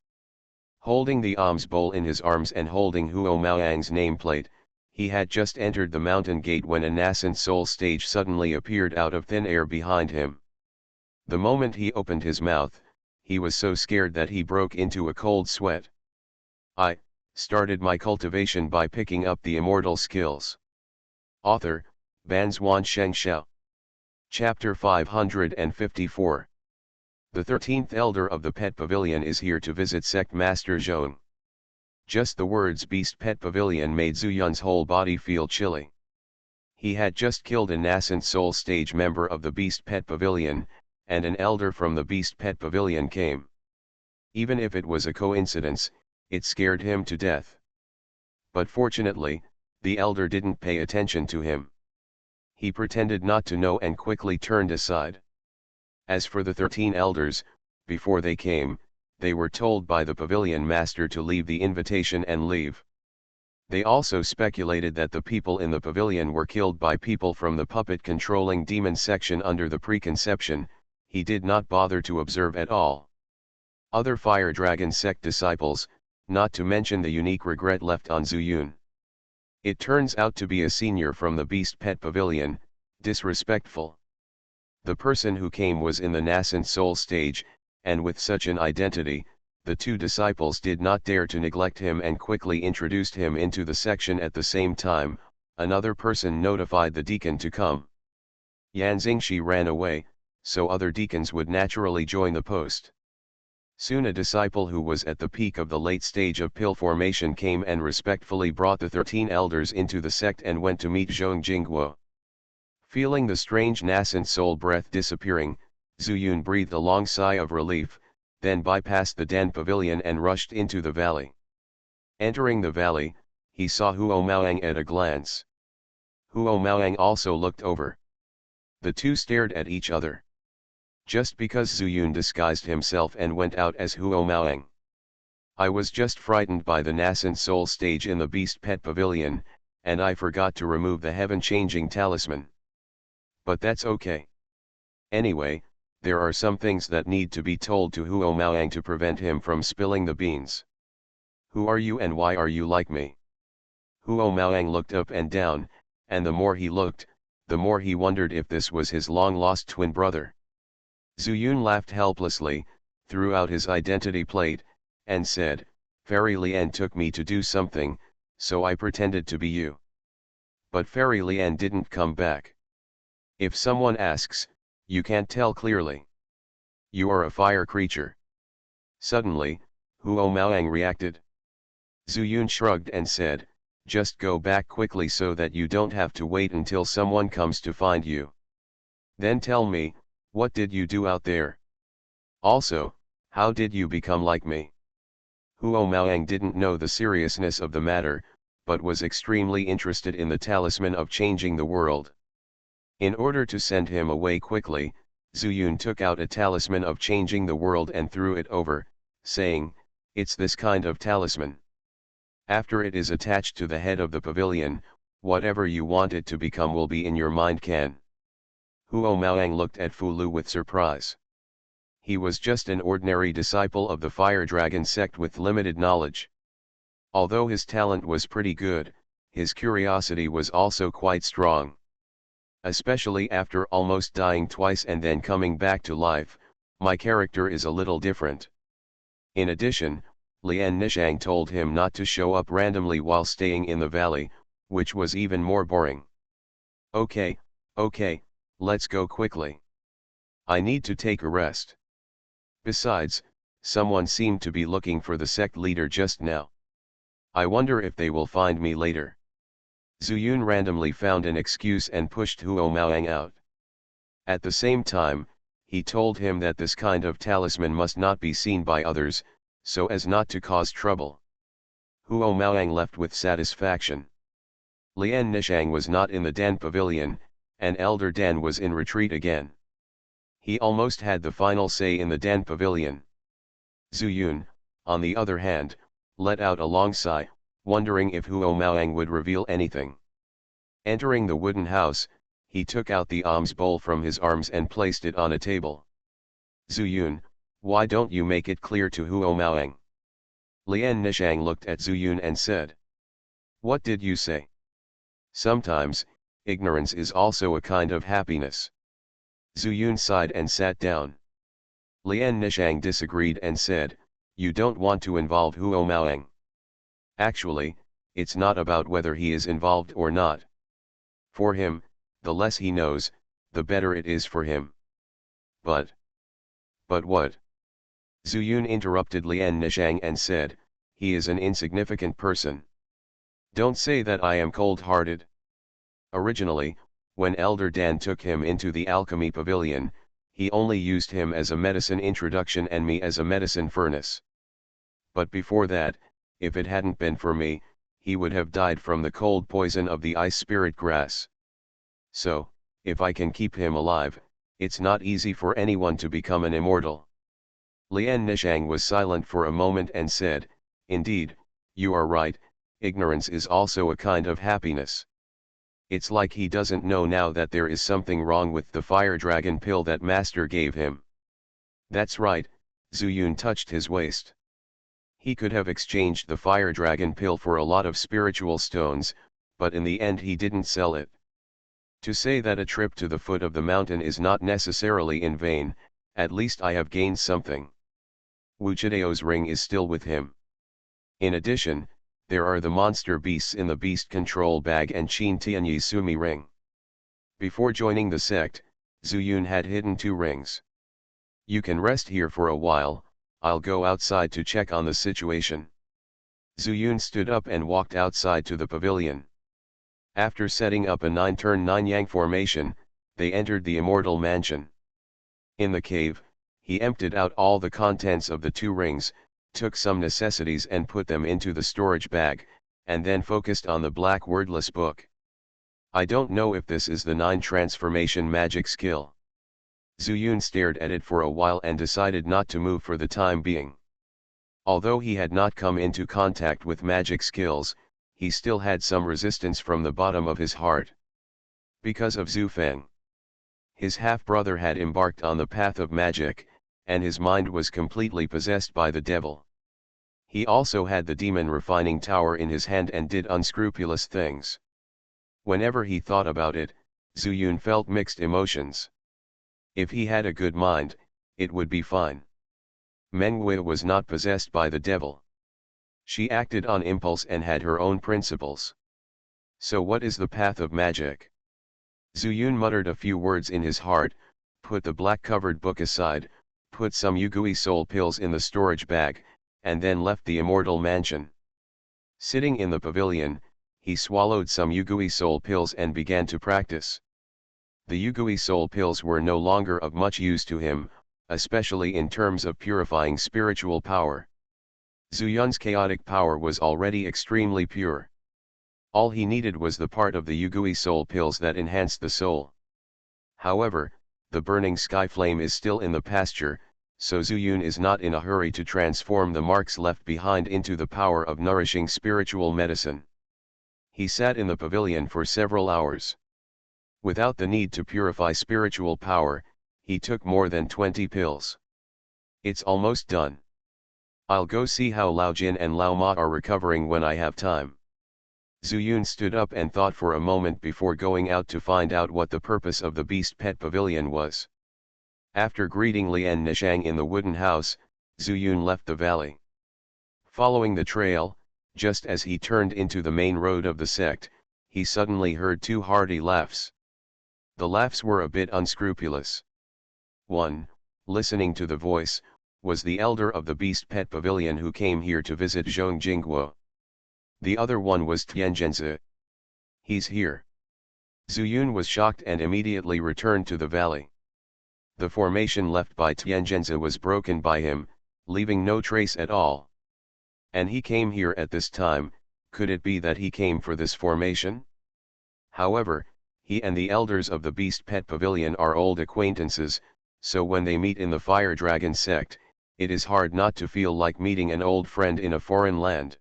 Holding the alms bowl in his arms and holding Huo Maoang's nameplate, he had just entered the mountain gate when a nascent soul stage suddenly appeared out of thin air behind him. The moment he opened his mouth, he was so scared that he broke into a cold sweat. I started my cultivation by picking up the immortal skills. Author, Banzuan Xianxia. Chapter 554. The 13th Elder of the Pet Pavilion is here to visit Sect Master Zhong. Just the words Beast Pet Pavilion made Zuyun's whole body feel chilly. He had just killed a nascent soul stage member of the Beast Pet Pavilion, and an elder from the Beast Pet Pavilion came. Even if it was a coincidence, it scared him to death. But fortunately, the elder didn't pay attention to him. He pretended not to know and quickly turned aside. As for the 13 elders, before they came, they were told by the pavilion master to leave the invitation and leave. They also speculated that the people in the pavilion were killed by people from the puppet-controlling demon section under the preconception. He did not bother to observe at all. Other Fire Dragon sect disciples, not to mention the unique regret left on Zuyun. It turns out to be a senior from the Beast Pet Pavilion, disrespectful. The person who came was in the nascent soul stage, and with such an identity, the two disciples did not dare to neglect him and quickly introduced him into the section. At the same time, another person notified the deacon to come. Yan Xingshi ran away, so other deacons would naturally join the post. Soon a disciple who was at the peak of the late stage of pill formation came and respectfully brought the 13 elders into the sect and went to meet Zhong Jingguo. Feeling the strange nascent soul breath disappearing, Zuyun breathed a long sigh of relief, then bypassed the den pavilion and rushed into the valley. Entering the valley, he saw Huo Maoang at a glance. Huo Maoang also looked over. The two stared at each other. Just because Zuyun disguised himself and went out as Huo Maoang. I was just frightened by the nascent soul stage in the Beast Pet Pavilion, and I forgot to remove the heaven-changing talisman. But that's okay. Anyway, there are some things that need to be told to Huo Maoang to prevent him from spilling the beans. Who are you and why are you like me? Huo Maoang looked up and down, and the more he looked, the more he wondered if this was his long-lost twin brother. Zuyun laughed helplessly, threw out his identity plate, and said, Fairy Lian took me to do something, so I pretended to be you. But Fairy Lian didn't come back. If someone asks, you can't tell clearly. You are a fire creature. Suddenly, Huo Maoang reacted. Zuyun shrugged and said, just go back quickly so that you don't have to wait until someone comes to find you. Then tell me, what did you do out there? Also, how did you become like me? Huo Maoang didn't know the seriousness of the matter, but was extremely interested in the talisman of changing the world. In order to send him away quickly, Zuyun took out a talisman of changing the world and threw it over, saying, it's this kind of talisman. After it is attached to the head of the pavilion, whatever you want it to become will be in your mind can. Huo Maoang looked at Fu Lu with surprise. He was just an ordinary disciple of the Fire Dragon sect with limited knowledge. Although his talent was pretty good, his curiosity was also quite strong. Especially after almost dying twice and then coming back to life, my character is a little different. In addition, Lian Nishang told him not to show up randomly while staying in the valley, which was even more boring. Okay, let's go quickly. I need to take a rest. Besides, someone seemed to be looking for the sect leader just now. I wonder if they will find me later. Zuyun randomly found an excuse and pushed Huo Maoang out. At the same time, he told him that this kind of talisman must not be seen by others, so as not to cause trouble. Huo Maoang left with satisfaction. Lian Nishang was not in the Den Pavilion, and Elder Den was in retreat again. He almost had the final say in the Den Pavilion. Zuyun, on the other hand, let out a long sigh, wondering if Huo Maoang would reveal anything. Entering the wooden house, he took out the alms bowl from his arms and placed it on a table. Zuyun, why don't you make it clear to Huo Maoang? Lian Nishang looked at Zuyun and said. What did you say? Sometimes, ignorance is also a kind of happiness. Zuyun sighed and sat down. Lian Nishang disagreed and said, you don't want to involve Huo Maoang. Actually, it's not about whether he is involved or not. For him, the less he knows, the better it is for him. But what? Zuyun interrupted Lian Nishang and said, he is an insignificant person. Don't say that I am cold-hearted. Originally, when Elder Dan took him into the alchemy pavilion, he only used him as a medicine introduction and me as a medicine furnace. But before that, if it hadn't been for me, he would have died from the cold poison of the ice spirit grass. So, if I can keep him alive, it's not easy for anyone to become an immortal. Lian Nishang was silent for a moment and said, indeed, you are right, ignorance is also a kind of happiness. It's like he doesn't know now that there is something wrong with the fire dragon pill that master gave him. That's right, Zuyun touched his waist. He could have exchanged the fire dragon pill for a lot of spiritual stones, but in the end he didn't sell it. To say that a trip to the foot of the mountain is not necessarily in vain, at least I have gained something. Wu Chideo's ring is still with him. In addition, there are the monster beasts in the beast control bag and Qin Tianyi's Sumi ring. Before joining the sect, Zuyun had hidden 2 rings. You can rest here for a while, I'll go outside to check on the situation. Zuyun stood up and walked outside to the pavilion. After setting up a 9-turn 9-yang formation, they entered the immortal mansion. In the cave, he emptied out all the contents of the 2 rings, took some necessities and put them into the storage bag, and then focused on the black wordless book. I don't know if this is the 9 transformation magic skill. Zuyun stared at it for a while and decided not to move for the time being. Although he had not come into contact with magic skills, he still had some resistance from the bottom of his heart. Because of Zhu Feng. His half-brother had embarked on the path of magic, and his mind was completely possessed by the devil. He also had the demon refining tower in his hand and did unscrupulous things. Whenever he thought about it, Zuyun felt mixed emotions. If he had a good mind, it would be fine. Meng Wei was not possessed by the devil. She acted on impulse and had her own principles. So what is the path of magic? Zuyun muttered a few words in his heart, put the black-covered book aside, put some Yugui soul pills in the storage bag, and then left the immortal mansion. Sitting in the pavilion, he swallowed some Yugui soul pills and began to practice. The Yugui soul pills were no longer of much use to him, especially in terms of purifying spiritual power. Zuyun's chaotic power was already extremely pure. All he needed was the part of the Yugui soul pills that enhanced the soul. However, the burning sky flame is still in the pasture, so Zuyun is not in a hurry to transform the marks left behind into the power of nourishing spiritual medicine. He sat in the pavilion for several hours. Without the need to purify spiritual power, he took more than 20 pills. It's almost done. I'll go see how Lao Jin and Lao Ma are recovering when I have time. Zuyun stood up and thought for a moment before going out to find out what the purpose of the Beast Pet Pavilion was. After greeting Lian Nishang in the wooden house, Zuyun left the valley. Following the trail, just as he turned into the main road of the sect, he suddenly heard 2 hearty laughs. The laughs were a bit unscrupulous. One, listening to the voice, was the elder of the Beast Pet Pavilion who came here to visit Zhong Jingguo. The other one was Tianzhenzi. He's here. Zuyun was shocked and immediately returned to the valley. The formation left by Tianzhenzi was broken by him, leaving no trace at all. And he came here at this time, could it be that he came for this formation? However, he and the elders of the Beast Pet Pavilion are old acquaintances, so when they meet in the Fire Dragon sect, it is hard not to feel like meeting an old friend in a foreign land.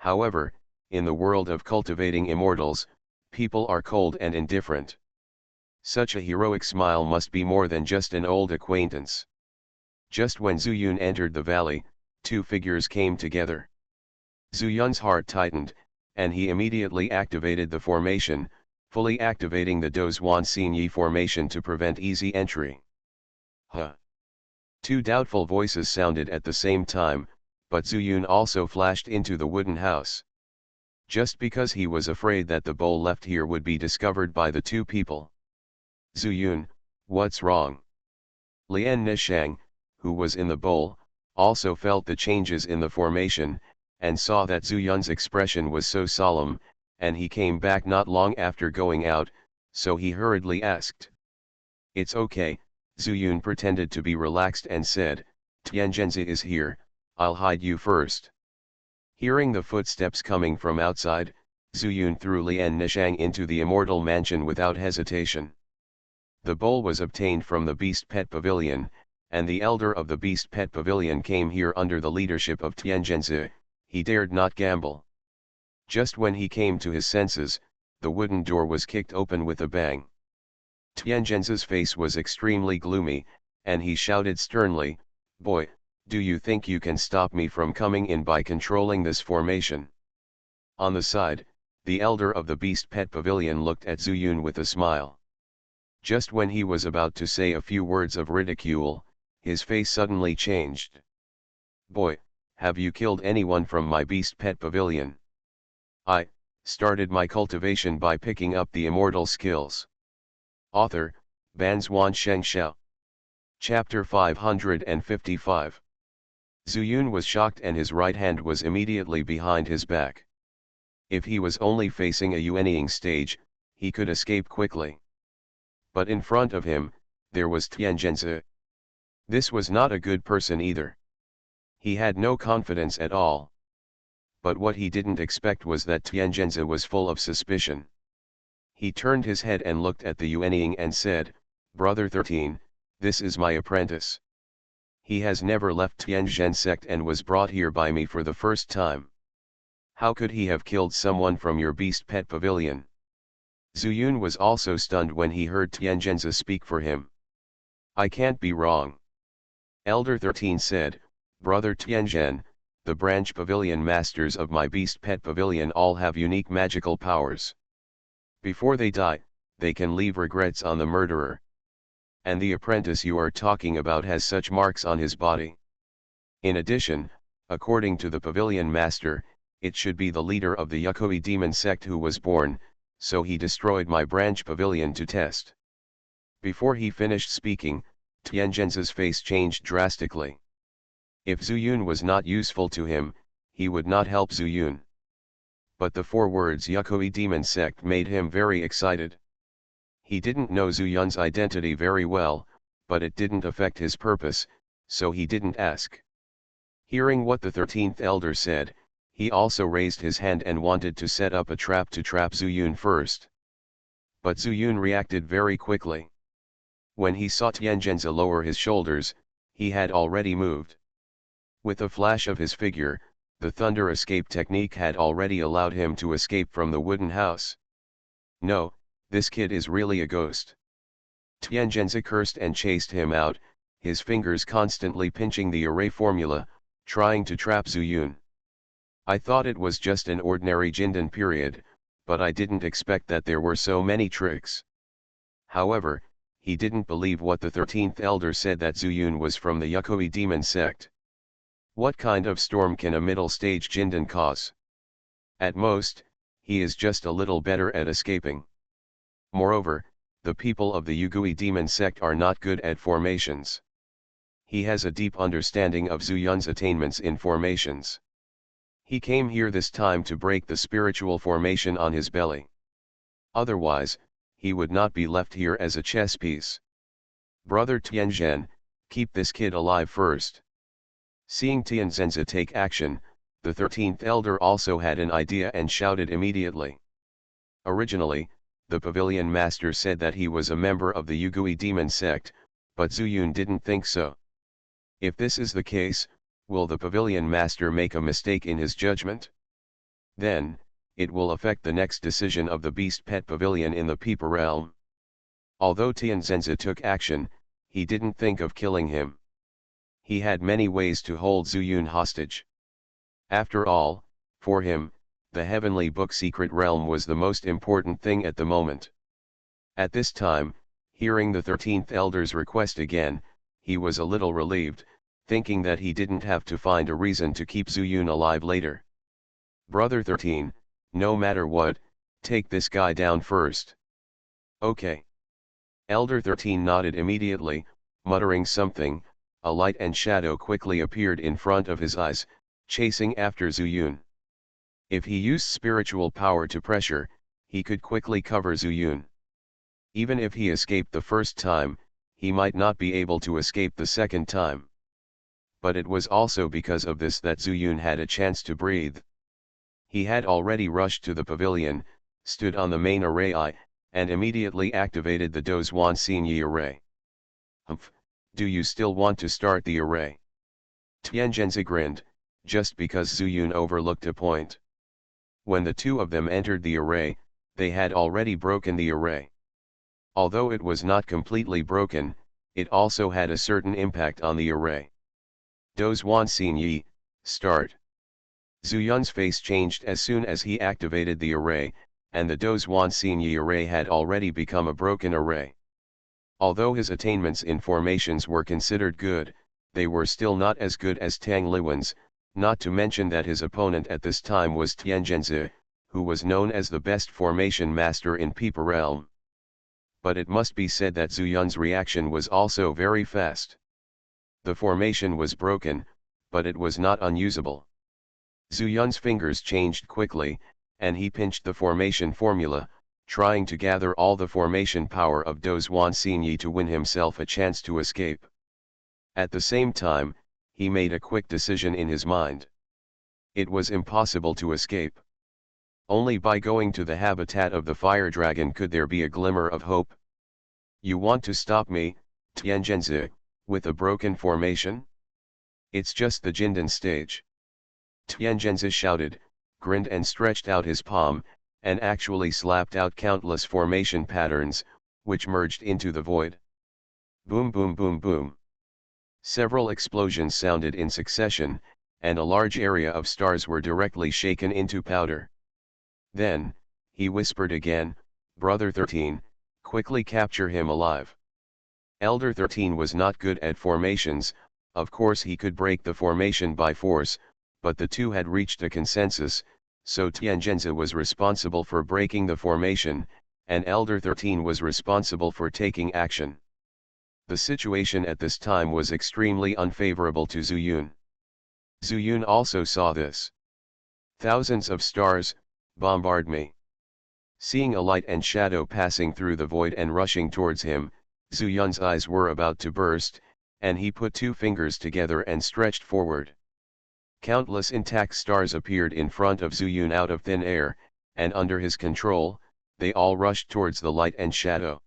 However, in the world of cultivating immortals, people are cold and indifferent. Such a heroic smile must be more than just an old acquaintance. Just when Zhu Yun entered the valley, two figures came together. Zhu Yun's heart tightened, and he immediately activated the formation, fully activating the Dozhuan Xinyi formation to prevent easy entry. Huh! Two doubtful voices sounded at the same time, but Zhu Yun also flashed into the wooden house. Just because he was afraid that the bowl left here would be discovered by the two people. Zhu Yun, what's wrong? Lian Nishang, who was in the bowl, also felt the changes in the formation, and saw that Zhu Yun's expression was so solemn, and he came back not long after going out, so he hurriedly asked. It's okay, Zhu Yun pretended to be relaxed and said, Tianzhenzi is here, I'll hide you first. Hearing the footsteps coming from outside, Zhu Yun threw Lian Nishang into the immortal mansion without hesitation. The bowl was obtained from the Beast Pet Pavilion, and the elder of the Beast Pet Pavilion came here under the leadership of Tianzhenzi. He dared not gamble. Just when he came to his senses, the wooden door was kicked open with a bang. Tianzhenzi's face was extremely gloomy, and he shouted sternly, Boy, do you think you can stop me from coming in by controlling this formation? On the side, the elder of the Beast Pet Pavilion looked at Zhu Yun with a smile. Just when he was about to say a few words of ridicule, his face suddenly changed. Boy, have you killed anyone from my Beast Pet Pavilion? I started my cultivation by picking up the immortal skills. Author, Banzuan Xianxia. Chapter 555. Zhu Yun was shocked and his right hand was immediately behind his back. If he was only facing a yuanying stage, he could escape quickly. But in front of him, there was Tianzhenzi. This was not a good person either. He had no confidence at all. But what he didn't expect was that Tianzhenzi was full of suspicion. He turned his head and looked at the yuanying and said, Brother 13, this is my apprentice. He has never left Tianzhen sect and was brought here by me for the first time. How could he have killed someone from your Beast Pet Pavilion? Zhu Yun was also stunned when he heard Tianzhenzi speak for him. I can't be wrong. Elder 13 said, Brother Tianzhen, the branch pavilion masters of my Beast Pet Pavilion all have unique magical powers. Before they die, they can leave regrets on the murderer. And the apprentice you are talking about has such marks on his body. In addition, according to the pavilion master, it should be the leader of the Yukui demon sect who was born, so he destroyed my branch pavilion to test. Before he finished speaking, Tianzhenzi's face changed drastically. If Zhu Yun was not useful to him, he would not help Zhu Yun. But the 4 words Yukui demon sect made him very excited. He didn't know Zhu Yun's identity very well, but it didn't affect his purpose, so he didn't ask. Hearing what the 13th elder said, he also raised his hand and wanted to set up a trap to trap Zhu Yun first. But Zhu Yun reacted very quickly. When he saw Tianzhenzi lower his shoulders, he had already moved. With a flash of his figure, the thunder escape technique had already allowed him to escape from the wooden house. No, this kid is really a ghost. Tianzhenzi cursed and chased him out, his fingers constantly pinching the array formula, trying to trap Zhu Yun. I thought it was just an ordinary Jindan period, but I didn't expect that there were so many tricks. However, he didn't believe what the 13th elder said that Zhu Yun was from the Yukui demon sect. What kind of storm can a middle stage Jindan cause? At most, he is just a little better at escaping. Moreover, the people of the Yukui demon sect are not good at formations. He has a deep understanding of Zhu Yun's attainments in formations. He came here this time to break the spiritual formation on his belly. Otherwise, he would not be left here as a chess piece. Brother Tianzhen, keep this kid alive first. Seeing Tianzhenzi take action, the 13th elder also had an idea and shouted immediately. Originally, the pavilion master said that he was a member of the Yukui demon sect, but Zhu Yun didn't think so. If this is the case, will the pavilion master make a mistake in his judgment? Then, it will affect the next decision of the Beast Pet Pavilion in the Peeper realm. Although Tianzhenzi took action, he didn't think of killing him. He had many ways to hold Zuyun hostage. After all, for him, the Heavenly Book Secret Realm was the most important thing at the moment. At this time, hearing the 13th Elder's request again, he was a little relieved, thinking that he didn't have to find a reason to keep Zuyun alive later. Brother 13, no matter what, take this guy down first. Okay. Elder 13 nodded immediately, muttering something. A light and shadow quickly appeared in front of his eyes, chasing after Zuyun. If he used spiritual power to pressure, he could quickly cover Zuyun. Even if he escaped the first time, he might not be able to escape the second time. But it was also because of this that Zuyun had a chance to breathe. He had already rushed to the pavilion, stood on the main array and immediately activated the Dozhuan Xinyi array. Humph, do you still want to start the array? Tianzhenzi grinned, just because Zuyun overlooked a point. When the two of them entered the array, they had already broken the array. Although it was not completely broken, it also had a certain impact on the array. Dozhuan Xinyi, start. Zuyun's face changed as soon as he activated the array, and the Dozhuan Xinyi array had already become a broken array. Although his attainments in formations were considered good, they were still not as good as Tang Liwen's, not to mention that his opponent at this time was Tianzhenzi, who was known as the best formation master in Peeper Realm. But it must be said that Zuyun's reaction was also very fast. The formation was broken, but it was not unusable. Zuyun's fingers changed quickly, and he pinched the formation formula, trying to gather all the formation power of Dozhuan Xinyi to win himself a chance to escape. At the same time, he made a quick decision in his mind. It was impossible to escape. Only by going to the habitat of the fire dragon could there be a glimmer of hope. You want to stop me, Tianzhenzi, with a broken formation? It's just the Jindan stage. Tianzhenzi shouted, grinned and stretched out his palm, and actually slapped out countless formation patterns, which merged into the void. Boom boom boom boom. Several explosions sounded in succession, and a large area of stars were directly shaken into powder. Then, he whispered again, Brother 13, quickly capture him alive. Elder 13 was not good at formations, of course he could break the formation by force, but the two had reached a consensus, so Tianzhenzi was responsible for breaking the formation, and Elder 13 was responsible for taking action. The situation at this time was extremely unfavorable to Zuyun. Zuyun also saw this. Thousands of stars, bombard me. Seeing a light and shadow passing through the void and rushing towards him, Zuyun's eyes were about to burst, and he put two fingers together and stretched forward. Countless intact stars appeared in front of Zuyun out of thin air, and under his control, they all rushed towards the light and shadow.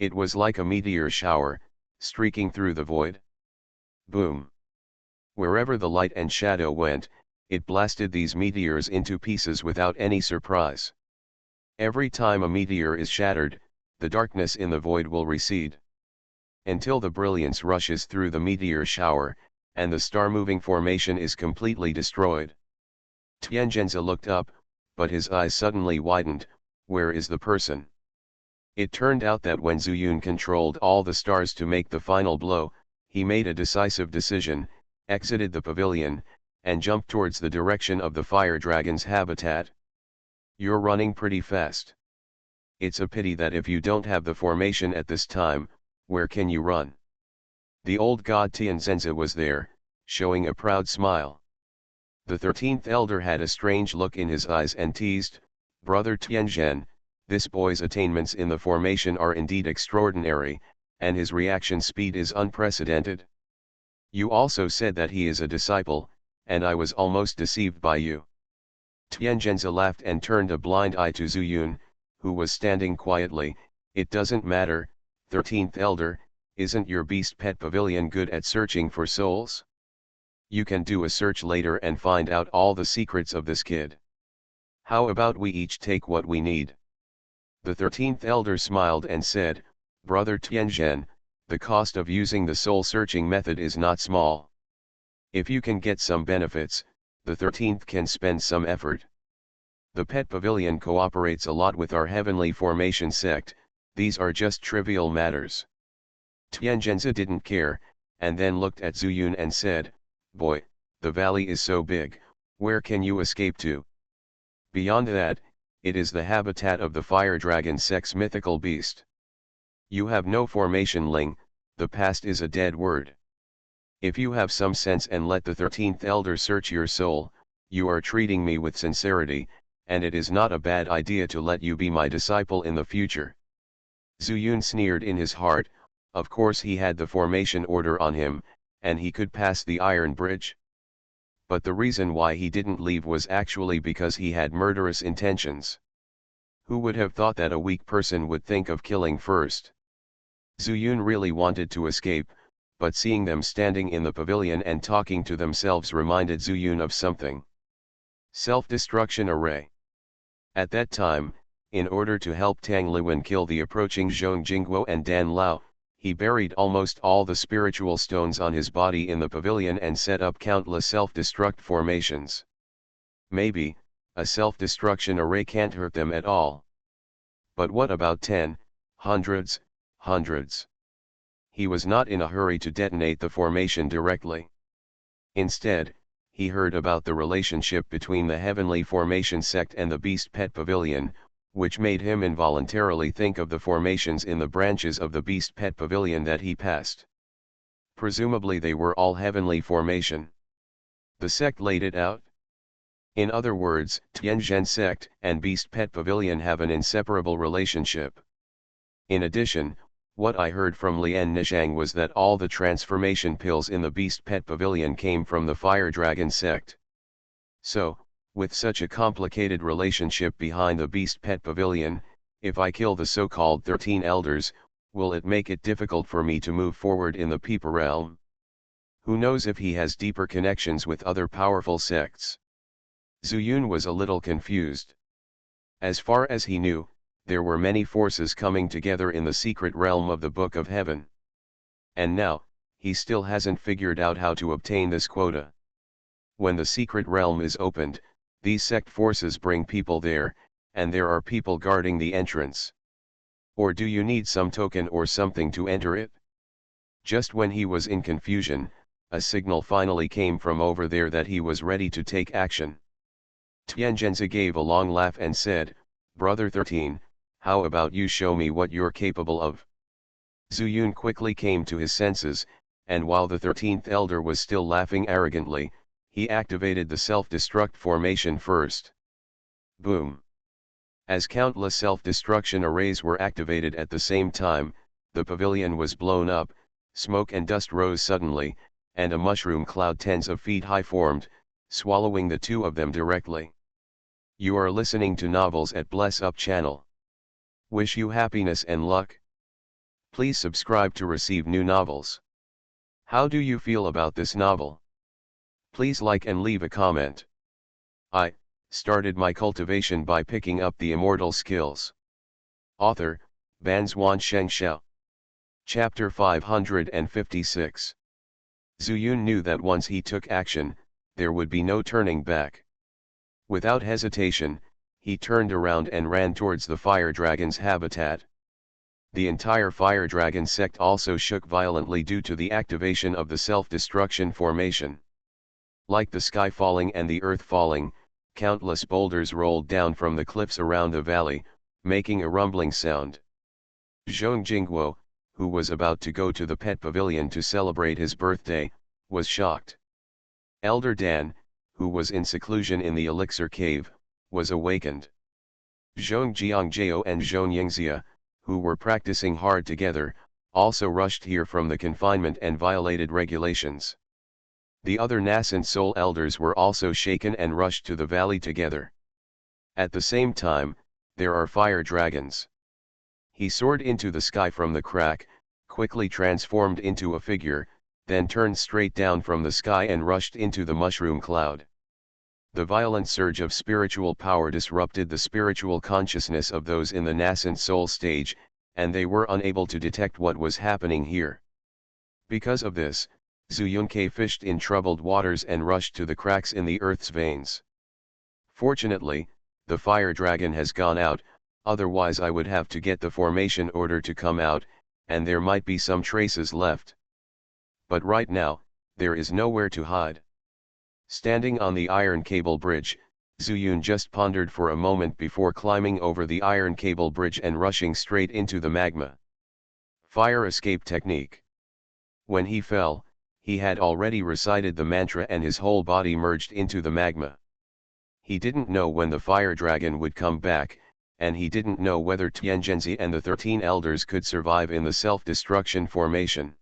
It was like a meteor shower, streaking through the void. Boom! Wherever the light and shadow went, it blasted these meteors into pieces without any surprise. Every time a meteor is shattered, the darkness in the void will recede. Until the brilliance rushes through the meteor shower, and the star-moving formation is completely destroyed. Tianzhenzi looked up, but his eyes suddenly widened. Where is the person? It turned out that when Zuyun controlled all the stars to make the final blow, he made a decisive decision, exited the pavilion, and jumped towards the direction of the fire dragon's habitat. You're running pretty fast. It's a pity that if you don't have the formation at this time, where can you run? The old god Tianzhenzi was there, showing a proud smile. The 13th elder had a strange look in his eyes and teased, Brother Tianzhen, this boy's attainments in the formation are indeed extraordinary, and his reaction speed is unprecedented. You also said that he is a disciple, and I was almost deceived by you. Tianzhenzi laughed and turned a blind eye to Zuyun, who was standing quietly. It doesn't matter, 13th elder, isn't your beast pet pavilion good at searching for souls? You can do a search later and find out all the secrets of this kid. How about we each take what we need? The 13th elder smiled and said, Brother Tianzhen, the cost of using the soul-searching method is not small. If you can get some benefits, the 13th can spend some effort. The pet pavilion cooperates a lot with our heavenly formation sect, these are just trivial matters. Tianzhenzi didn't care, and then looked at Zuyun and said, Boy, the valley is so big, where can you escape to? Beyond that, it is the habitat of the fire dragon sex mythical beast. You have no formation Ling, the past is a dead word. If you have some sense and let the 13th elder search your soul, you are treating me with sincerity, and it is not a bad idea to let you be my disciple in the future. Zuyun sneered in his heart, of course he had the formation order on him, and he could pass the iron bridge. But the reason why he didn't leave was actually because he had murderous intentions. Who would have thought that a weak person would think of killing first? Zuyun really wanted to escape, but seeing them standing in the pavilion and talking to themselves reminded Zuyun of something. Self-destruction array. At that time, in order to help Tang Liwen kill the approaching Zhong Jingguo and Dan Lao, he buried almost all the spiritual stones on his body in the pavilion and set up countless self-destruct formations. Maybe, a self-destruction array can't hurt them at all. But what about 10, hundreds? He was not in a hurry to detonate the formation directly. Instead, he heard about the relationship between the heavenly formation sect and the beast pet pavilion, which made him involuntarily think of the formations in the branches of the beast pet pavilion that he passed. Presumably they were all heavenly formation. The sect laid it out. In other words, Tianzhen sect and beast pet pavilion have an inseparable relationship. In addition, what I heard from Lian Nishang was that all the transformation pills in the beast pet pavilion came from the fire dragon sect. So, with such a complicated relationship behind the beast pet pavilion, if I kill the so-called 13 elders, will it make it difficult for me to move forward in the Peepa realm? Who knows if he has deeper connections with other powerful sects? Zuyun was a little confused. As far as he knew, there were many forces coming together in the secret realm of the Book of Heaven. And now, he still hasn't figured out how to obtain this quota. When the secret realm is opened, these sect forces bring people there, and there are people guarding the entrance. Or do you need some token or something to enter it? Just when he was in confusion, a signal finally came from over there that he was ready to take action. Tianzhenzi gave a long laugh and said, Brother 13, how about you show me what you're capable of? Zuyun quickly came to his senses, and while the 13th elder was still laughing arrogantly, he activated the self-destruct formation first. Boom! As countless self-destruction arrays were activated at the same time, the pavilion was blown up, smoke and dust rose suddenly, and a mushroom cloud tens of feet high formed, swallowing the two of them directly. You are listening to Novels at Bless Up channel. Wish you happiness and luck. Please subscribe to receive new novels. How do you feel about this novel? Please like and leave a comment. I started my cultivation by picking up the immortal skills. Author, Banzuan Xianxia. Chapter 556. Zuyun knew that once he took action, there would be no turning back. Without hesitation, he turned around and ran towards the fire dragon's habitat. The entire fire dragon sect also shook violently due to the activation of the self-destruction formation. Like the sky falling and the earth falling, countless boulders rolled down from the cliffs around the valley, making a rumbling sound. Zhong Jingguo, who was about to go to the pet pavilion to celebrate his birthday, was shocked. Elder Dan, who was in seclusion in the elixir cave, was awakened. Zhong Jiangjio and Zhong Xianxia, who were practicing hard together, also rushed here from the confinement and violated regulations. The other nascent soul elders were also shaken and rushed to the valley together. At the same time, there are fire dragons. He soared into the sky from the crack, quickly transformed into a figure, then turned straight down from the sky and rushed into the mushroom cloud. The violent surge of spiritual power disrupted the spiritual consciousness of those in the nascent soul stage, and they were unable to detect what was happening here. Because of this, Xianxia fished in troubled waters and rushed to the cracks in the earth's veins. Fortunately, the fire dragon has gone out, otherwise I would have to get the formation order to come out, and there might be some traces left. But right now, there is nowhere to hide. Standing on the iron cable bridge, Zuyun just pondered for a moment before climbing over the iron cable bridge and rushing straight into the magma. Fire escape technique. When he fell, he had already recited the mantra and his whole body merged into the magma. He didn't know when the fire dragon would come back, and he didn't know whether Xianxia and the 13 elders could survive in the self-destruction formation.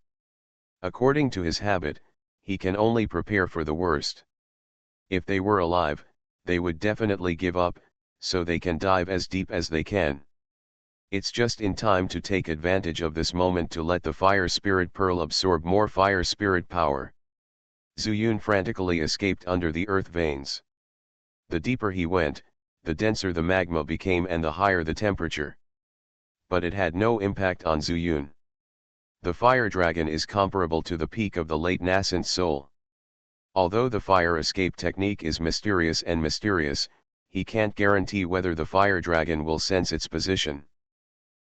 According to his habit, he can only prepare for the worst. If they were alive, they would definitely give up, so they can dive as deep as they can. It's just in time to take advantage of this moment to let the fire spirit pearl absorb more fire spirit power. Zuyun frantically escaped under the earth veins. The deeper he went, the denser the magma became and the higher the temperature. But it had no impact on Zuyun. The fire dragon is comparable to the peak of the late nascent soul. Although the fire escape technique is mysterious, he can't guarantee whether the fire dragon will sense its position.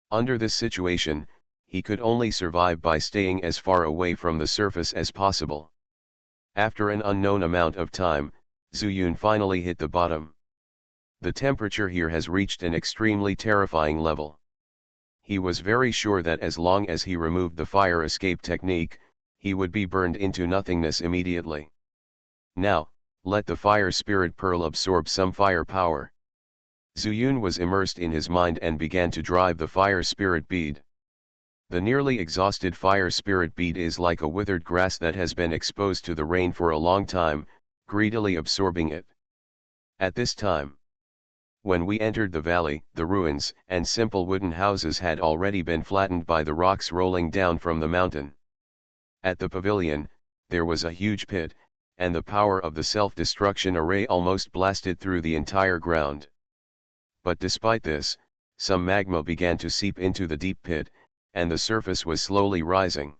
Under this situation, he could only survive by staying as far away from the surface as possible. After an unknown amount of time, Zuyun finally hit the bottom. The temperature here has reached an extremely terrifying level. He was very sure that as long as he removed the fire escape technique, he would be burned into nothingness immediately. Now, let the fire spirit pearl absorb some fire power. Zuyun was immersed in his mind and began to drive the fire spirit bead. The nearly exhausted fire spirit bead is like a withered grass that has been exposed to the rain for a long time, greedily absorbing it. At this time, when we entered the valley, the ruins and simple wooden houses had already been flattened by the rocks rolling down from the mountain. At the pavilion, there was a huge pit, and the power of the self-destruction array almost blasted through the entire ground. But despite this, some magma began to seep into the deep pit, and the surface was slowly rising.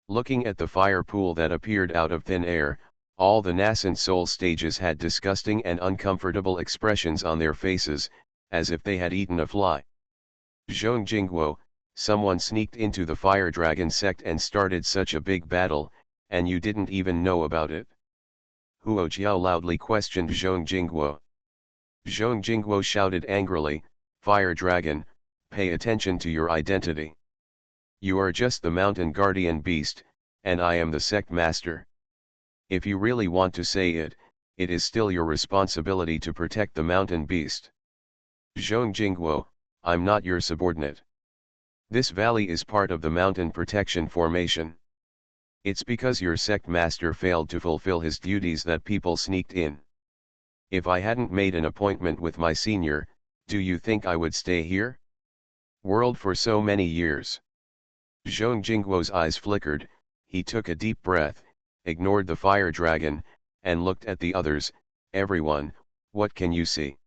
Looking at the fire pool that appeared out of thin air, all the nascent soul stages had disgusting and uncomfortable expressions on their faces, as if they had eaten a fly. Zhong Jingguo, someone sneaked into the fire dragon sect and started such a big battle, and you didn't even know about it? Huo Jiao loudly questioned Zhong Jingguo. Zhong Jingguo shouted angrily, "Fire dragon, pay attention to your identity. You are just the mountain guardian beast, and I am the sect master. If you really want to say it, it is still your responsibility to protect the mountain beast. Zhong Jingguo, I'm not your subordinate. This valley is part of the mountain protection formation. It's because your sect master failed to fulfill his duties that people sneaked in. If I hadn't made an appointment with my senior, do you think I would stay here? World for so many years." Zhong Jingguo's eyes flickered, he took a deep breath, ignored the fire dragon, and looked at the others. "Everyone, what can you see?"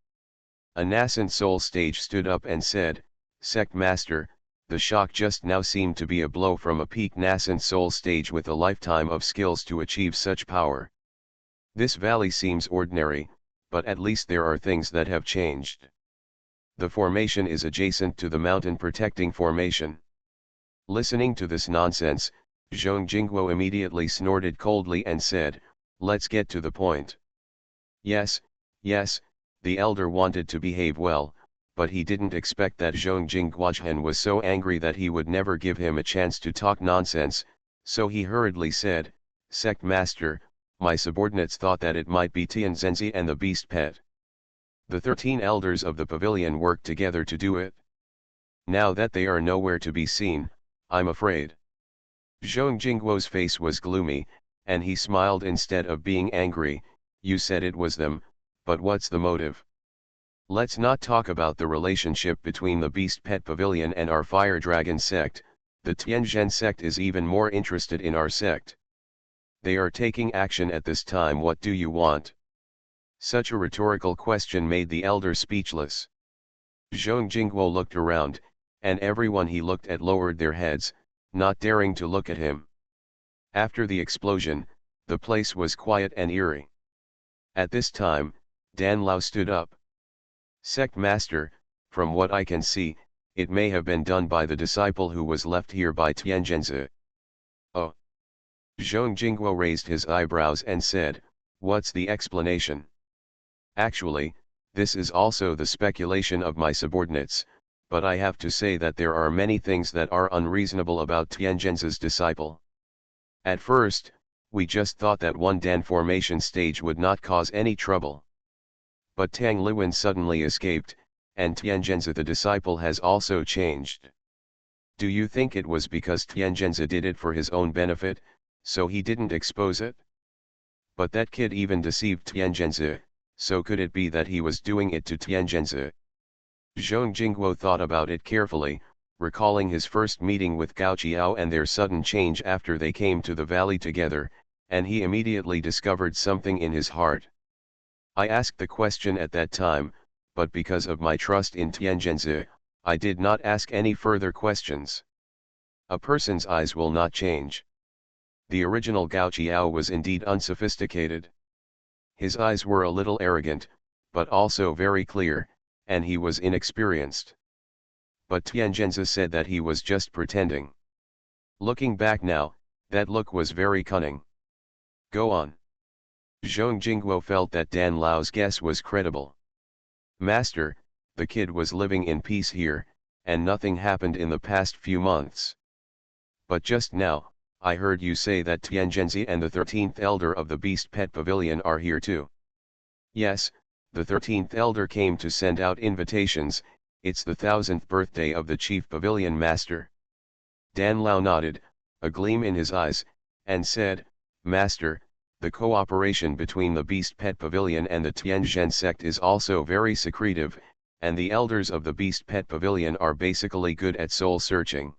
A nascent soul stage stood up and said, "Sect master, the shock just now seemed to be a blow from a peak nascent soul stage with a lifetime of skills to achieve such power. This valley seems ordinary, but at least there are things that have changed. The formation is adjacent to the mountain protecting formation." Listening to this nonsense, Zhong Jingguo immediately snorted coldly and said, "Let's get to the point." Yes, the elder wanted to behave well, but he didn't expect that Zhong Jingguo was so angry that he would never give him a chance to talk nonsense, so he hurriedly said, "Sect master, my subordinates thought that it might be Tianzhenzi and the beast pet. The 13 elders of the pavilion worked together to do it. Now that they are nowhere to be seen, I'm afraid." Zhong Jingguo's face was gloomy, and he smiled instead of being angry. "You said it was them, but what's the motive? Let's not talk about the relationship between the Beast Pet Pavilion and our Fire Dragon sect. The Tianzhen sect is even more interested in our sect. They are taking action at this time. What do you want?" Such a rhetorical question made the elder speechless. Zhong Jingguo looked around, and everyone he looked at lowered their heads, not daring to look at him. After the explosion, the place was quiet and eerie. At this time, Dan Lao stood up. Sect Master, from what I can see, it may have been done by the disciple who was left here by Tianzhenzi. Oh. Zhong Jingguo raised his eyebrows and said, "What's the explanation?" Actually, this is also the speculation of my subordinates, but I have to say that there are many things that are unreasonable about Tianzhenzi's disciple. At first, we just thought that one Dan formation stage would not cause any trouble. But Tang Liwen suddenly escaped, and Tianzhenzi the disciple has also changed. Do you think it was because Tianzhenzi did it for his own benefit, so he didn't expose it? But that kid even deceived Tianzhenzi, so could it be that he was doing it to Tianzhenzi? Zhong Jingguo thought about it carefully, recalling his first meeting with Gao Qiao and their sudden change after they came to the valley together, and he immediately discovered something in his heart. I asked the question at that time, but because of my trust in Tianzhenzi, I did not ask any further questions. A person's eyes will not change. The original Gao Qiao was indeed unsophisticated. His eyes were a little arrogant, but also very clear, and he was inexperienced. But Tianzhenzi said that he was just pretending. Looking back now, that look was very cunning. Go on. Zhong Jingguo felt that Dan Lao's guess was credible. Master, the kid was living in peace here, and nothing happened in the past few months. But just now, I heard you say that Tianzhenzi and the 13th elder of the Beast Pet Pavilion are here too. Yes, the 13th elder came to send out invitations. It's the 1000th birthday of the chief pavilion master. Dan Lao nodded, a gleam in his eyes, and said, Master, the cooperation between the Beast Pet Pavilion and the Tianzhen sect is also very secretive, and the elders of the Beast Pet Pavilion are basically good at soul searching.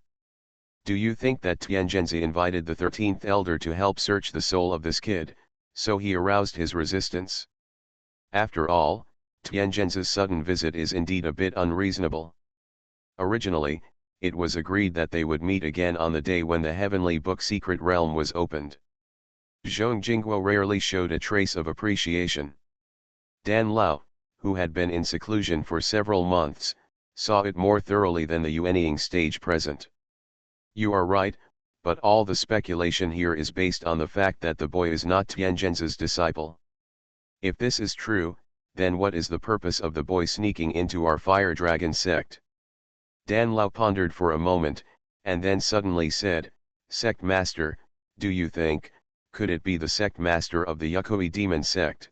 Do you think that Tianzhenzi invited the 13th elder to help search the soul of this kid, so he aroused his resistance? After all, Tianzhenzi's sudden visit is indeed a bit unreasonable. Originally, it was agreed that they would meet again on the day when the Heavenly Book Secret Realm was opened. Zhong Jingguo rarely showed a trace of appreciation. Dan Lao, who had been in seclusion for several months, saw it more thoroughly than the Yuanying stage present. You are right, but all the speculation here is based on the fact that the boy is not Tianzhenzi's disciple. If this is true, then what is the purpose of the boy sneaking into our Fire Dragon sect? Dan Lao pondered for a moment, and then suddenly said, Sect Master, do you think, could it be the sect master of the Yukui demon sect?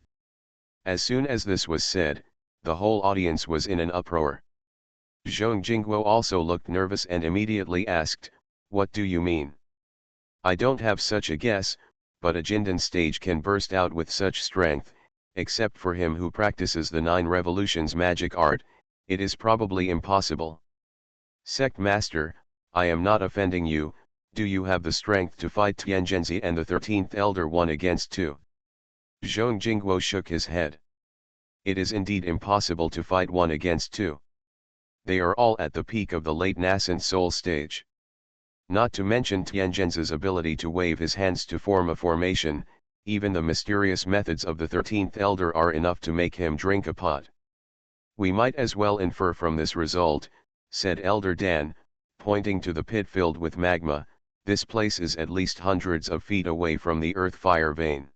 As soon as this was said, the whole audience was in an uproar. Zhong Jingguo also looked nervous and immediately asked, What do you mean? I don't have such a guess, but a Jindan stage can burst out with such strength, except for him who practices the 9 revolutions magic art, it is probably impossible. Sect Master, I am not offending you, do you have the strength to fight Tianzhenzi and the 13th elder 1 against 2? Zhong Jingguo shook his head. It is indeed impossible to fight 1 against 2. They are all at the peak of the late nascent soul stage. Not to mention Tianzhenzi's ability to wave his hands to form a formation, even the mysterious methods of the 13th elder are enough to make him drink a pot. We might as well infer from this result, said Elder Dan, pointing to the pit filled with magma, this place is at least hundreds of feet away from the earth fire vein.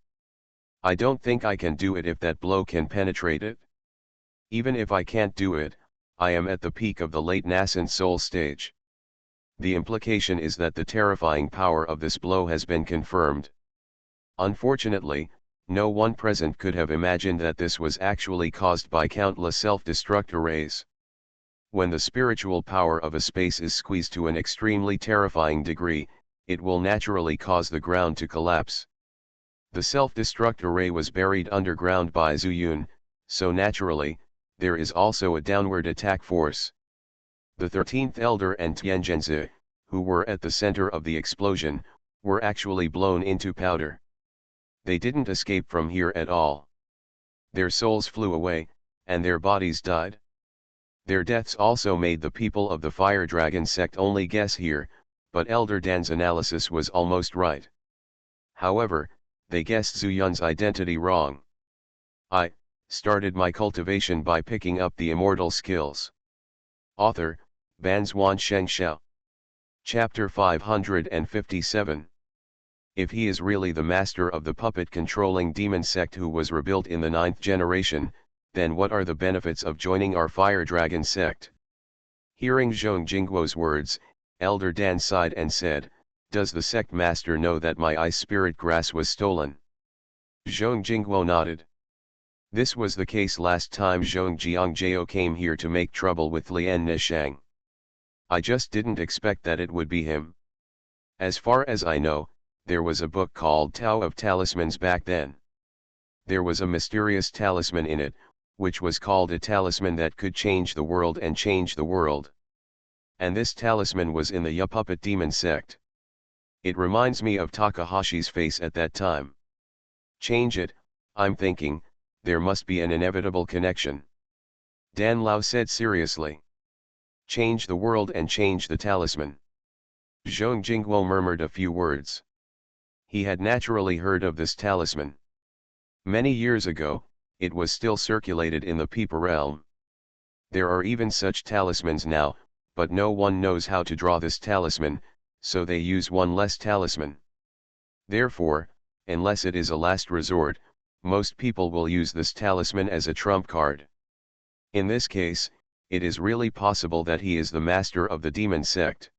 I don't think I can do it if that blow can penetrate it. Even if I can't do it, I am at the peak of the late nascent soul stage. The implication is that the terrifying power of this blow has been confirmed. Unfortunately, no one present could have imagined that this was actually caused by countless self-destruct arrays. When the spiritual power of a space is squeezed to an extremely terrifying degree, it will naturally cause the ground to collapse. The self-destruct array was buried underground by Zuyun, so naturally, there is also a downward attack force. The 13th elder and Tianzhenzi, who were at the center of the explosion, were actually blown into powder. They didn't escape from here at all. Their souls flew away, and their bodies died. Their deaths also made the people of the Fire Dragon sect only guess here, but Elder Dan's analysis was almost right. However, they guessed Zhu Yun's identity wrong. I started my cultivation by picking up the immortal skills. Author, Banzuan Xianxia. Chapter 557. If he is really the master of the puppet-controlling demon sect who was rebuilt in the 9th generation, then what are the benefits of joining our Fire Dragon sect? Hearing Zhong Jingguo's words, Elder Dan sighed and said, "Does the sect master know that my ice spirit grass was stolen?" Zhong Jingguo nodded. This was the case last time Zhong Jiangjio came here to make trouble with Lian Nishang. I just didn't expect that it would be him. As far as I know, there was a book called Tao of Talismans back then. There was a mysterious talisman in it, which was called a talisman that could change the world and change the world. And this talisman was in the Puppet Demon sect. It reminds me of Takahashi's face at that time. Change it, I'm thinking, there must be an inevitable connection. Dan Lao said seriously. Change the world and change the talisman. Zhong Jingguo murmured a few words. He had naturally heard of this talisman. Many years ago, it was still circulated in the Peepa realm. There are even such talismans now, but no one knows how to draw this talisman, so they use one less talisman. Therefore, unless it is a last resort, most people will use this talisman as a trump card. In this case, it is really possible that he is the master of the demon sect.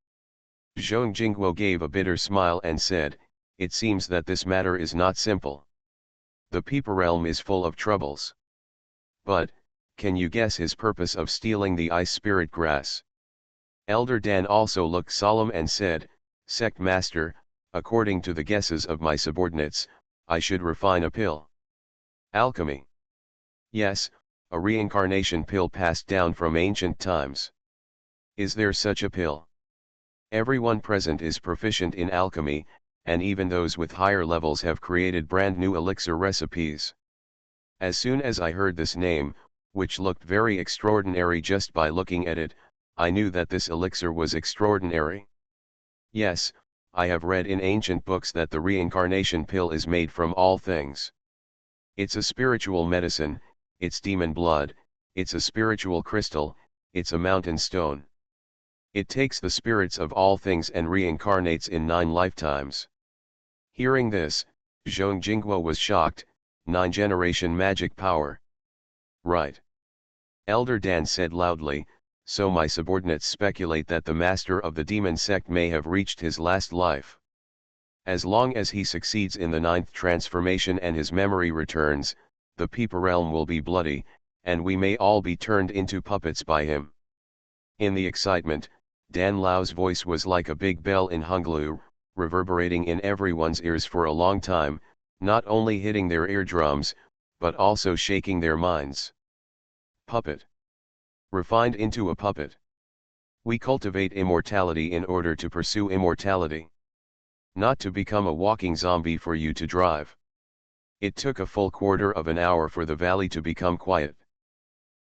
Zhong Jingguo gave a bitter smile and said, "It seems that this matter is not simple. The Peepa realm is full of troubles. But, can you guess his purpose of stealing the ice spirit grass?" Elder Dan also looked solemn and said, "Sect master, according to the guesses of my subordinates, I should refine a pill." Alchemy. Yes, a reincarnation pill passed down from ancient times. Is there such a pill? Everyone present is proficient in alchemy, and even those with higher levels have created brand new elixir recipes. As soon as I heard this name, which looked very extraordinary just by looking at it, I knew that this elixir was extraordinary. Yes, I have read in ancient books that the reincarnation pill is made from all things. It's a spiritual medicine, it's demon blood, it's a spiritual crystal, it's a mountain stone. It takes the spirits of all things and reincarnates in 9 lifetimes. Hearing this, Zhong Jingguo was shocked. 9th-generation magic power. Right. Elder Dan said loudly, "So my subordinates speculate that the master of the demon sect may have reached his last life. As long as he succeeds in the 9th transformation and his memory returns, the Peepa realm will be bloody, and we may all be turned into puppets by him." In the excitement, Dan Lao's voice was like a big bell in Honglu, reverberating in everyone's ears for a long time, not only hitting their eardrums, but also shaking their minds. Puppet. Refined into a puppet. We cultivate immortality in order to pursue immortality. Not to become a walking zombie for you to drive. It took a full quarter of an hour for the valley to become quiet.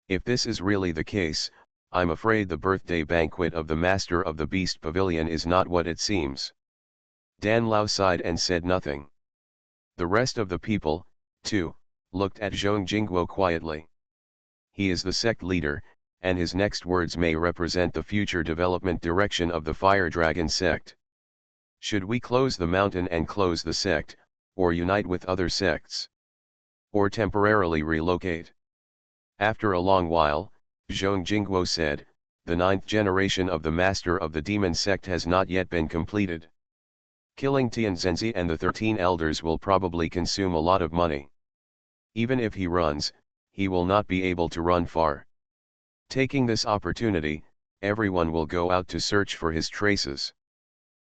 If this is really the case, I'm afraid the birthday banquet of the Master of the Beast Pavilion is not what it seems. Dan Lao sighed and said nothing. The rest of the people, too, looked at Zhong Jingguo quietly. He is the sect leader, and his next words may represent the future development direction of the Fire Dragon sect. Should we close the mountain and close the sect, or unite with other sects? Or temporarily relocate? After a long while, Zhong Jingguo said, "The 9th generation of the master of the demon sect has not yet been completed. Killing Tianzhenzi and the 13 elders will probably consume a lot of money. Even if he runs, he will not be able to run far. Taking this opportunity, everyone will go out to search for his traces.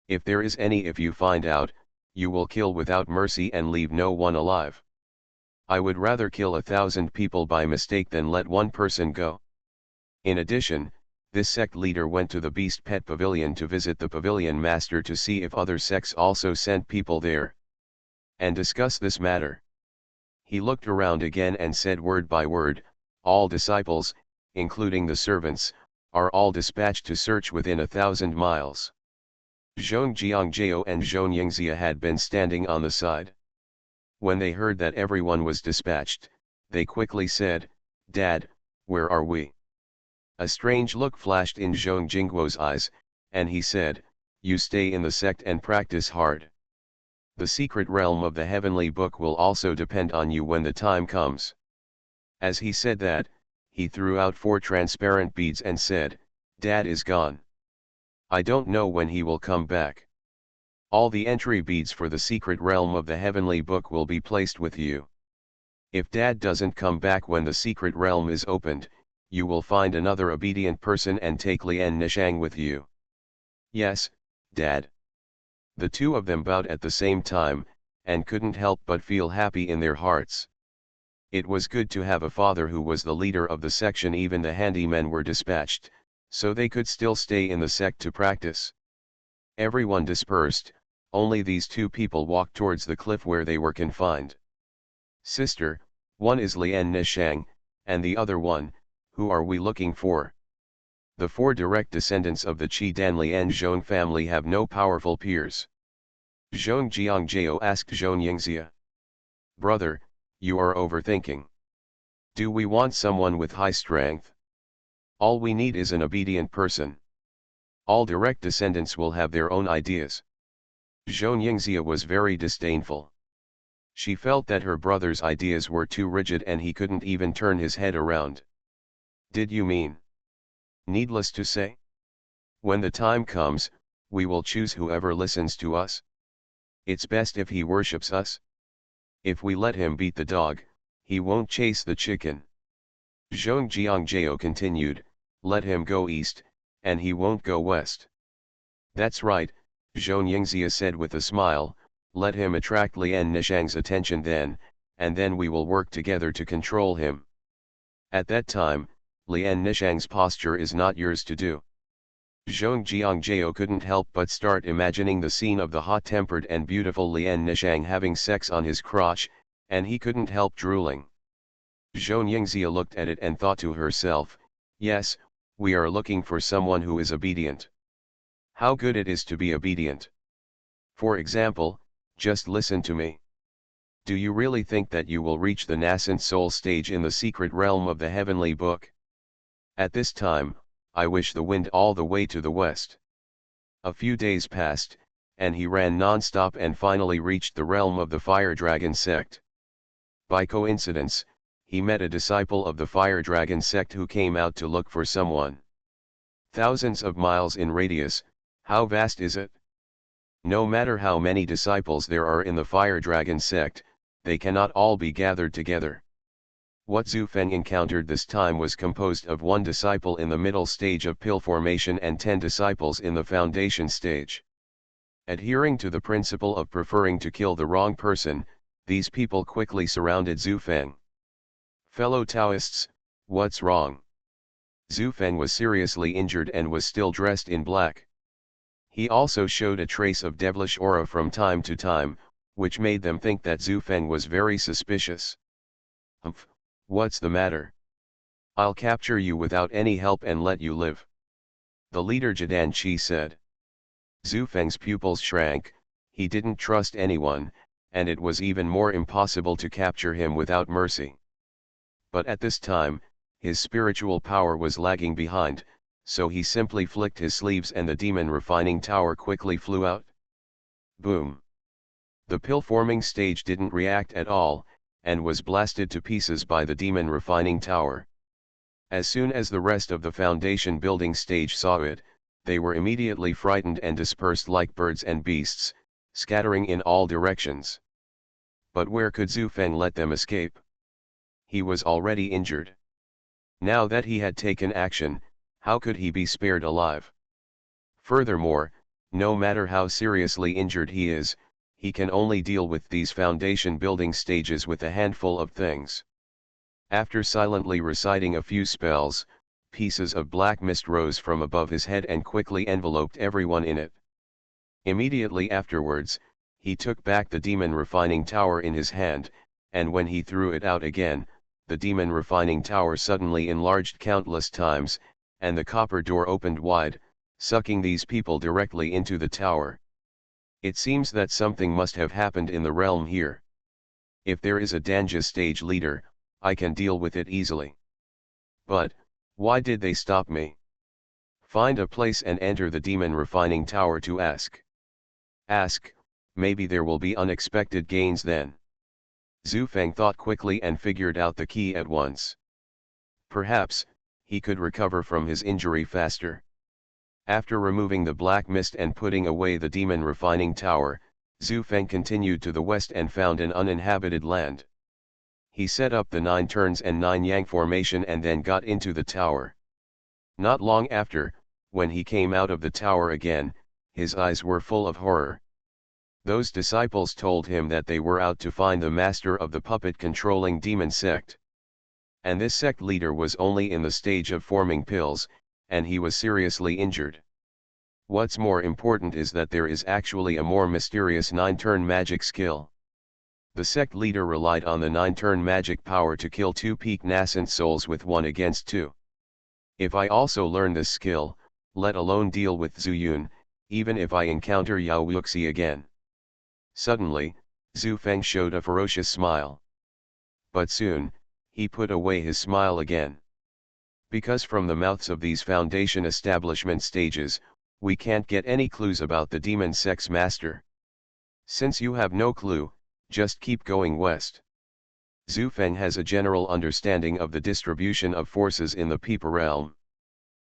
If there is any, if you find out, you will kill without mercy and leave no one alive. I would rather kill 1,000 people by mistake than let one person go." In addition, this sect leader went to the Beast Pet Pavilion to visit the pavilion master to see if other sects also sent people there, and discuss this matter. He looked around again and said word by word, all disciples, including the servants, are all dispatched to search within 1,000 miles. Zhong Jiangjio and Zhong Yingxia had been standing on the side. When they heard that everyone was dispatched, they quickly said, "Dad, where are we?" A strange look flashed in Zhong Jingguo's eyes, and he said, "You stay in the sect and practice hard. The secret realm of the heavenly book will also depend on you when the time comes." As he said that, he threw out 4 transparent beads and said, "Dad is gone. I don't know when he will come back. All the entry beads for the secret realm of the heavenly book will be placed with you. If Dad doesn't come back when the secret realm is opened, you will find another obedient person and take Lian Nishang with you." "Yes, Dad." The two of them bowed at the same time, and couldn't help but feel happy in their hearts. It was good to have a father who was the leader of the section. Even the handymen were dispatched, so they could still stay in the sect to practice. Everyone dispersed, only these 2 people walked towards the cliff where they were confined. "Sister, one is Lian Nishang, and the other one, who are we looking for?" The 4 direct descendants of the Qidan Lian Zhong family have no powerful peers. Zhong Jiangjio asked Zhong Yingxia. "Brother, you are overthinking. Do we want someone with high strength? All we need is an obedient person. All direct descendants will have their own ideas." Zhong Yingxia was very disdainful. She felt that her brother's ideas were too rigid and he couldn't even turn his head around. "Did you mean? Needless to say, when the time comes, we will choose whoever listens to us. It's best if he worships us. If we let him beat the dog, he won't chase the chicken." Zhong Jiangjio continued, "Let him go east, and he won't go west." "That's right," Zhong Yingxia said with a smile, "let him attract Lian Nishang's attention then, and then we will work together to control him. At that time, Lian Nishang's posture is not yours to do." Zhong Jiangjio couldn't help but start imagining the scene of the hot-tempered and beautiful Lian Nishang having sex on his crotch, and he couldn't help drooling. Zhong Yingxia looked at it and thought to herself, "Yes, we are looking for someone who is obedient. How good it is to be obedient. For example, just listen to me. Do you really think that you will reach the nascent soul stage in the secret realm of the heavenly book? At this time, I wish the wind all the way to the west." A few days passed, and he ran non-stop and finally reached the realm of the Fire Dragon sect. By coincidence, he met a disciple of the Fire Dragon sect who came out to look for someone. Thousands of miles in radius, how vast is it? No matter how many disciples there are in the Fire Dragon sect, they cannot all be gathered together. What Zhu Feng encountered this time was composed of 1 disciple in the middle stage of pill formation and 10 disciples in the foundation stage. Adhering to the principle of preferring to kill the wrong person, these people quickly surrounded Zhu Feng. "Fellow Taoists, what's wrong?" Zhu Feng was seriously injured and was still dressed in black. He also showed a trace of devilish aura from time to time, which made them think that Zhu Feng was very suspicious. "Humph, what's the matter? I'll capture you without any help and let you live," the leader Jidan Qi said. Zhu Feng's pupils shrank, he didn't trust anyone, and it was even more impossible to capture him without mercy. But at this time, his spiritual power was lagging behind, so he simply flicked his sleeves and the demon refining tower quickly flew out. Boom! The pill-forming stage didn't react at all, and was blasted to pieces by the demon refining tower. As soon as the rest of the foundation building stage saw it, they were immediately frightened and dispersed like birds and beasts, scattering in all directions. But where could Zhu Feng let them escape? He was already injured. Now that he had taken action, how could he be spared alive? Furthermore, no matter how seriously injured he is, he can only deal with these foundation building stages with a handful of things. After silently reciting a few spells, pieces of black mist rose from above his head and quickly enveloped everyone in it. Immediately afterwards, he took back the demon refining tower in his hand, and when he threw it out again, the demon refining tower suddenly enlarged countless times, and the copper door opened wide, sucking these people directly into the tower. It seems that something must have happened in the realm here. If there is a Danja stage leader, I can deal with it easily. But, why did they stop me? Find a place and enter the demon refining tower to ask. Ask, maybe there will be unexpected gains then. Zhu Feng thought quickly and figured out the key at once. Perhaps, he could recover from his injury faster. After removing the black mist and putting away the demon refining tower, Zhu Feng continued to the west and found an uninhabited land. He set up the 9 turns and 9 yang formation and then got into the tower. Not long after, when he came out of the tower again, his eyes were full of horror. Those disciples told him that they were out to find the master of the puppet-controlling demon sect. And this sect leader was only in the stage of forming pills, and he was seriously injured. What's more important is that there is actually a more mysterious 9-turn magic skill. The sect leader relied on the 9-turn magic power to kill 2 peak nascent souls with 1 against 2. If I also learn this skill, let alone deal with Zhu Yun, even if I encounter Yao Wuxi again. Suddenly, Zhu Feng showed a ferocious smile. But soon, he put away his smile again. Because from the mouths of these foundation establishment stages, we can't get any clues about the demon sect's master. Since you have no clue, just keep going west. Zhu Feng has a general understanding of the distribution of forces in the Peepa realm.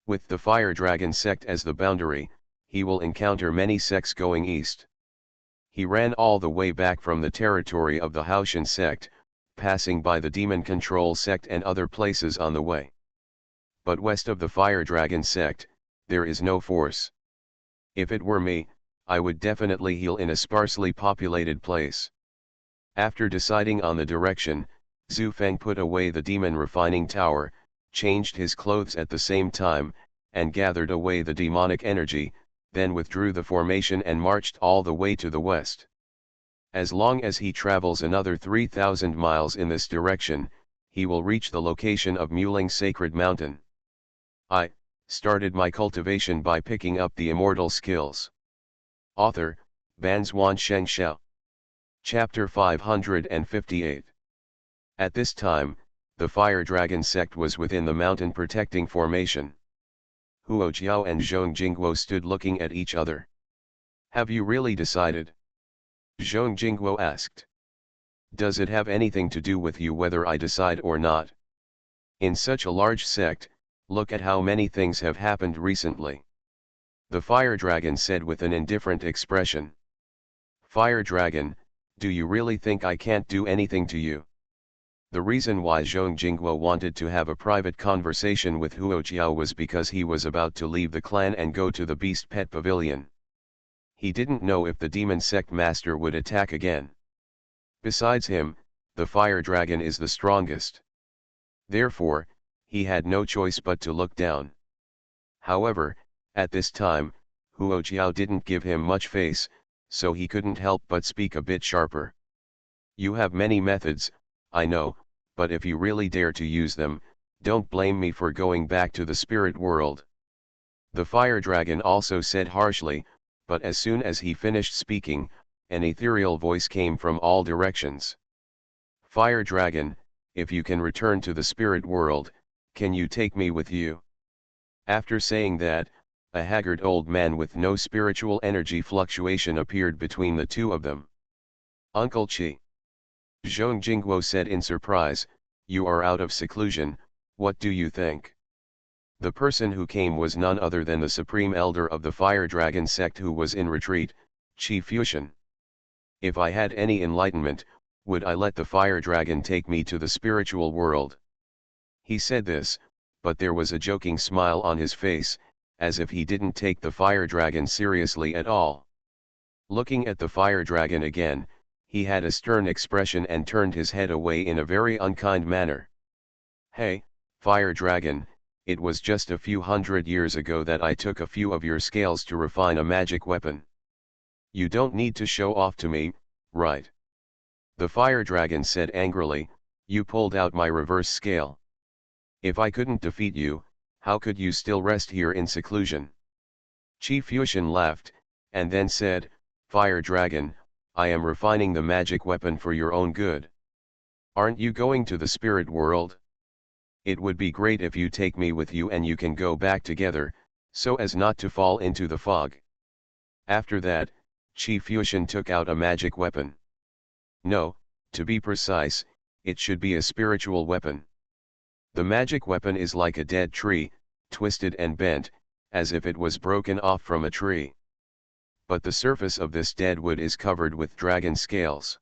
With the Fire Dragon sect as the boundary, he will encounter many sects going east. He ran all the way back from the territory of the Haoshan sect, passing by the Demon Control sect and other places on the way. But west of the Fire Dragon sect, there is no force. If it were me, I would definitely heal in a sparsely populated place. After deciding on the direction, Zhu Feng put away the demon refining tower, changed his clothes at the same time, and gathered away the demonic energy, then withdrew the formation and marched all the way to the west. As long as he travels another 3,000 miles in this direction, he will reach the location of Muling Sacred Mountain. I started my cultivation by picking up the immortal skills. Author, Banzuan Xianxia. Chapter 558. At this time, the Fire Dragon sect was within the mountain protecting formation. Huo Jiao and Zhong Jingguo stood looking at each other. Have you really decided? Zhong Jingguo asked. Does it have anything to do with you whether I decide or not? In such a large sect, look at how many things have happened recently. The Fire Dragon said with an indifferent expression. Fire Dragon, do you really think I can't do anything to you? The reason why Zhong Jingguo wanted to have a private conversation with Huo Jiao was because he was about to leave the clan and go to the Beast Pet Pavilion. He didn't know if the demon sect master would attack again. Besides him, the Fire Dragon is the strongest. Therefore, he had no choice but to look down. However, at this time, Huo Jiao didn't give him much face, so he couldn't help but speak a bit sharper. You have many methods, I know, but if you really dare to use them, don't blame me for going back to the spirit world. The Fire Dragon also said harshly, but as soon as he finished speaking, an ethereal voice came from all directions. Fire Dragon, if you can return to the spirit world, can you take me with you? After saying that, a haggard old man with no spiritual energy fluctuation appeared between the two of them. Uncle Chi. Zhong Jingguo said in surprise, you are out of seclusion, what do you think? The person who came was none other than the supreme elder of the Fire Dragon sect who was in retreat, Qi Fuxian. If I had any enlightenment, would I let the Fire Dragon take me to the spiritual world? He said this, but there was a joking smile on his face, as if he didn't take the Fire Dragon seriously at all. Looking at the Fire Dragon again, he had a stern expression and turned his head away in a very unkind manner. Hey, Fire Dragon, it was just a few hundred years ago that I took a few of your scales to refine a magic weapon. You don't need to show off to me, right? The fire dragon said angrily, "You pulled out my reverse scale. If I couldn't defeat you, how could you still rest here in seclusion?" Qi Fuxian laughed, and then said, "Fire dragon, I am refining the magic weapon for your own good. Aren't you going to the spirit world? It would be great if you take me with you and you can go back together, so as not to fall into the fog." After that, Qi Fuxian took out a magic weapon. No, to be precise, it should be a spiritual weapon. The magic weapon is like a dead tree, twisted and bent, as if it was broken off from a tree. But the surface of this dead wood is covered with dragon scales.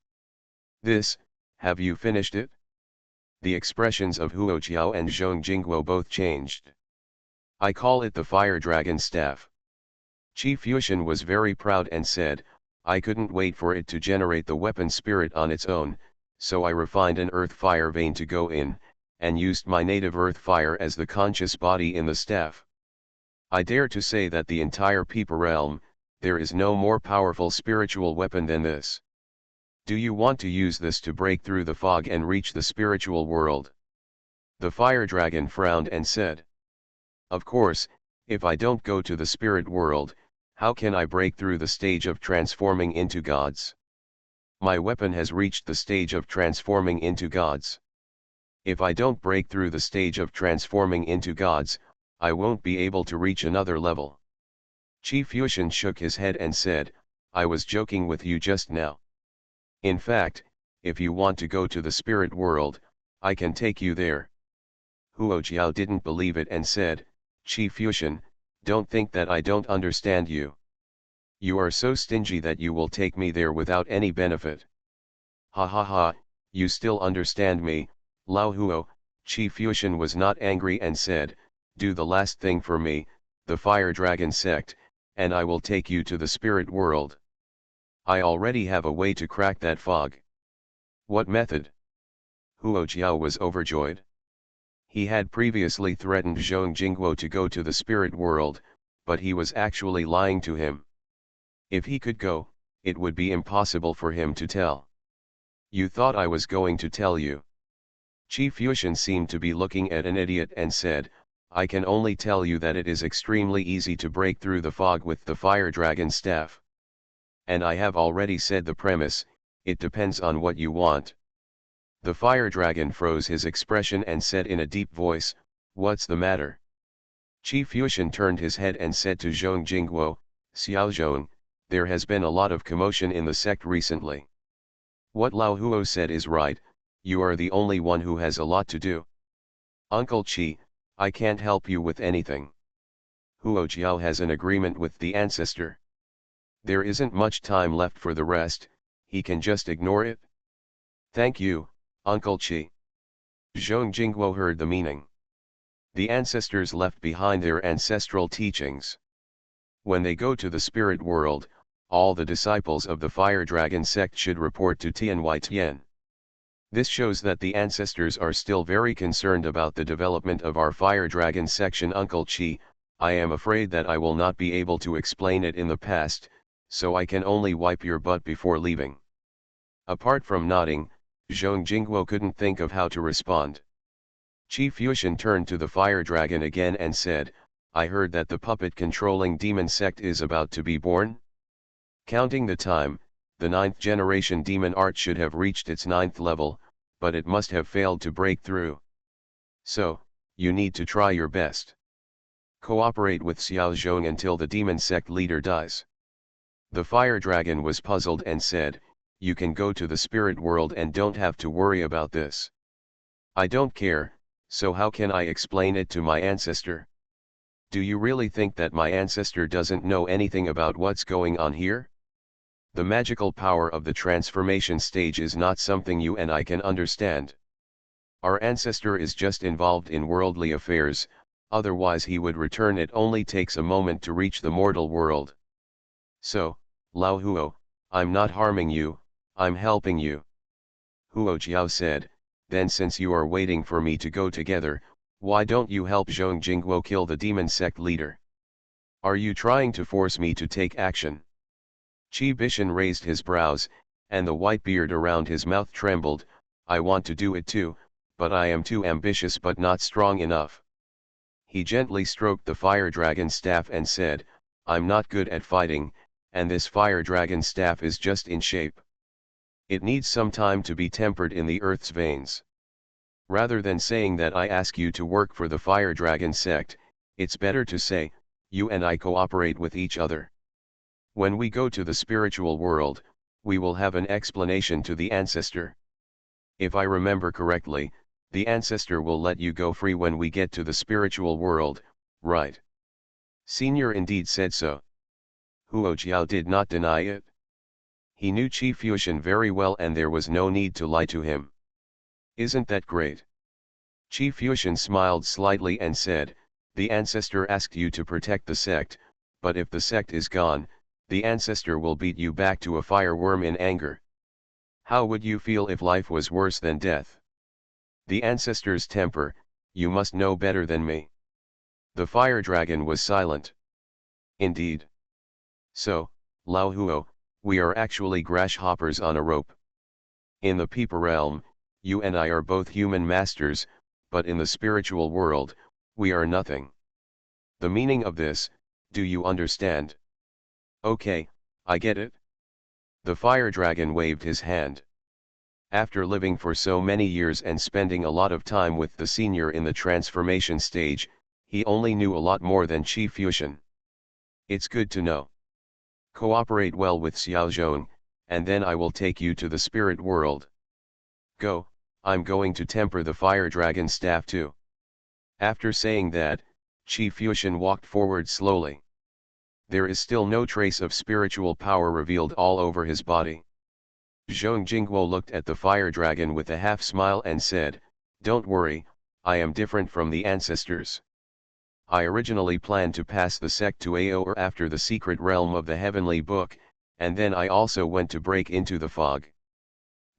"This, have you finished it?" The expressions of Huo Qiao and Zhong Jingguo both changed. "I call it the fire dragon staff." Qi Fuxian was very proud and said, "I couldn't wait for it to generate the weapon spirit on its own, so I refined an earth fire vein to go in, and used my native earth fire as the conscious body in the staff. I dare to say that the entire Peepa realm, there is no more powerful spiritual weapon than this. Do you want to use this to break through the fog and reach the spiritual world?" The fire dragon frowned and said, "Of course, if I don't go to the spirit world, how can I break through the stage of transforming into gods? My weapon has reached the stage of transforming into gods. If I don't break through the stage of transforming into gods, I won't be able to reach another level." Qi Fuxian shook his head and said, "I was joking with you just now. In fact, if you want to go to the spirit world, I can take you there." Huo Qiao didn't believe it and said, "Qi Fuxian, don't think that I don't understand you. You are so stingy that you will take me there without any benefit." "Ha ha ha, you still understand me, Lao Huo." Qi Fuxian was not angry and said, "Do the last thing for me, the fire dragon sect, and I will take you to the spirit world. I already have a way to crack that fog." "What method?" Huo Qiao was overjoyed. He had previously threatened Zhong Jingguo to go to the spirit world, but he was actually lying to him. If he could go, it would be impossible for him to tell. "You thought I was going to tell you." Qi Fuxian seemed to be looking at an idiot and said, "I can only tell you that it is extremely easy to break through the fog with the fire dragon staff. And I have already said the premise, it depends on what you want." The fire dragon froze his expression and said in a deep voice, "What's the matter?" Qi Fuxian turned his head and said to Zhong Jingguo, "Xiaozhong, there has been a lot of commotion in the sect recently. What Lao Huo said is right, you are the only one who has a lot to do. Uncle Qi, I can't help you with anything. Huo Qiao has an agreement with the ancestor. There isn't much time left for the rest, he can just ignore it." "Thank you, Uncle Qi." Zhong Jingguo heard the meaning. The ancestors left behind their ancestral teachings. When they go to the spirit world, all the disciples of the fire dragon sect should report to Tianhui Tian. This shows that the ancestors are still very concerned about the development of our fire dragon section. "Uncle Qi, I am afraid that I will not be able to explain it in the past, so I can only wipe your butt before leaving." Apart from nodding, Zhong Jingguo couldn't think of how to respond. Qi Fuxian turned to the fire dragon again and said, "I heard that the puppet-controlling demon sect is about to be born? Counting the time, the 9th generation demon art should have reached its 9th level, but it must have failed to break through. So, you need to try your best. Cooperate with Xiaozhong until the demon sect leader dies." The fire dragon was puzzled and said, "You can go to the spirit world and don't have to worry about this." "I don't care, so how can I explain it to my ancestor? Do you really think that my ancestor doesn't know anything about what's going on here? The magical power of the transformation stage is not something you and I can understand. Our ancestor is just involved in worldly affairs, otherwise he would return. It only takes a moment to reach the mortal world. So, Lao Huo, I'm not harming you, I'm helping you." Huo Qiao said, "Then since you are waiting for me to go together, why don't you help Zhong Jingguo kill the demon sect leader? Are you trying to force me to take action?" Qi Bishan raised his brows, and the white beard around his mouth trembled. I want to do it too, but I am too ambitious but not strong enough. He gently stroked the fire dragon staff and said, I'm not good at fighting, and this fire dragon staff is just in shape. It needs some time to be tempered in the earth's veins. Rather than saying that I ask you to work for the fire dragon sect, it's better to say, you and I cooperate with each other. When we go to the spiritual world, we will have an explanation to the ancestor. If I remember correctly, the ancestor will let you go free when we get to the spiritual world, right? Senior indeed said so. Huo Jiao did not deny it. He knew Qi Fuxian very well and there was no need to lie to him. Isn't that great? Qi Fuxian smiled slightly and said, the ancestor asked you to protect the sect, but if the sect is gone, the ancestor will beat you back to a fireworm in anger. How would you feel if life was worse than death? The ancestor's temper, you must know better than me. The fire dragon was silent. Indeed. So, Lao Huo, we are actually grasshoppers on a rope. In the Peeper realm, you and I are both human masters, but in the spiritual world, we are nothing. The meaning of this, do you understand? Okay, I get it. The fire dragon waved his hand. After living for so many years and spending a lot of time with the senior in the transformation stage, he only knew a lot more than Qi Fuxian. It's good to know. Cooperate well with Xiaozhong, and then I will take you to the spirit world. Go, I'm going to temper the fire dragon staff too. After saying that, Qi Fuxian walked forward slowly. There is still no trace of spiritual power revealed all over his body. Zhong Jingguo looked at the fire dragon with a half smile and said, don't worry, I am different from the ancestors. I originally planned to pass the sect to Aor after the secret realm of the heavenly book, and then I also went to break into the fog.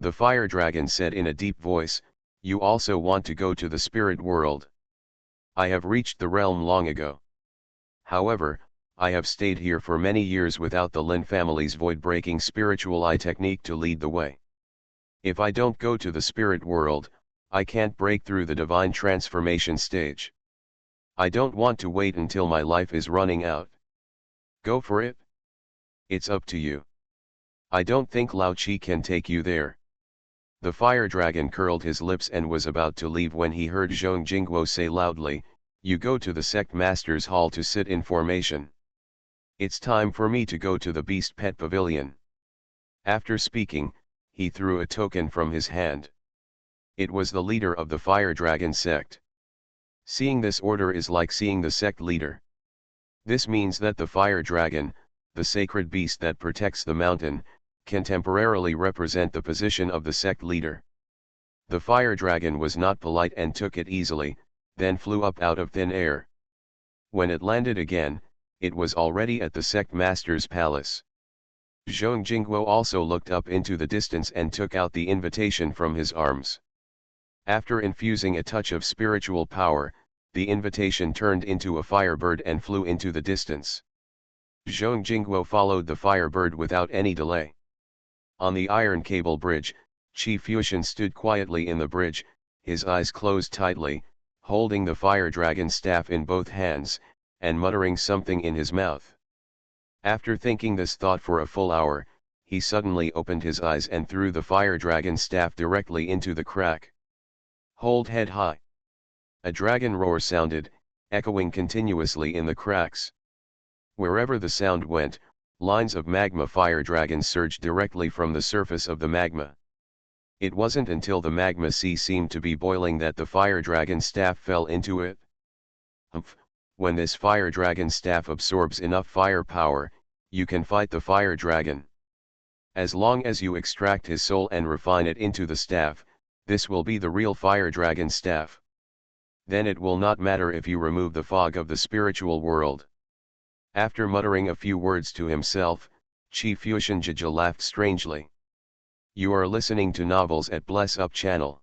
The fire dragon said in a deep voice, you also want to go to the spirit world. I have reached the realm long ago. However, I have stayed here for many years without the Lin family's void-breaking spiritual eye technique to lead the way. If I don't go to the spirit world, I can't break through the divine transformation stage. I don't want to wait until my life is running out. Go for it. It's up to you. I don't think Lao Qi can take you there. The fire dragon curled his lips and was about to leave when he heard Zhong Jingguo say loudly, you go to the sect master's hall to sit in formation. It's time for me to go to the beast pet pavilion. After speaking, he threw a token from his hand. It was the leader of the fire dragon sect. Seeing this order is like seeing the sect leader. This means that the fire dragon, the sacred beast that protects the mountain, can temporarily represent the position of the sect leader. The fire dragon was not polite and took it easily, then flew up out of thin air. When it landed again, it was already at the sect master's palace. Zhong Jingguo also looked up into the distance and took out the invitation from his arms. After infusing a touch of spiritual power, the invitation turned into a firebird and flew into the distance. Zhong Jingguo followed the firebird without any delay. On the iron cable bridge, Qi Fuxian stood quietly in the bridge, his eyes closed tightly, holding the fire dragon staff in both hands, and muttering something in his mouth. After thinking this thought for a full hour, he suddenly opened his eyes and threw the fire dragon staff directly into the crack. Hold head high. A dragon roar sounded, echoing continuously in the cracks. Wherever the sound went, lines of magma fire dragons surged directly from the surface of the magma. It wasn't until the magma sea seemed to be boiling that the fire dragon staff fell into it. Humph. When this fire dragon staff absorbs enough fire power, you can fight the fire dragon. As long as you extract his soul and refine it into the staff, this will be the real fire dragon staff. Then it will not matter if you remove the fog of the spiritual world. After muttering a few words to himself, Qi Fuxian Jija laughed strangely. You are listening to Novels at Bless Up channel.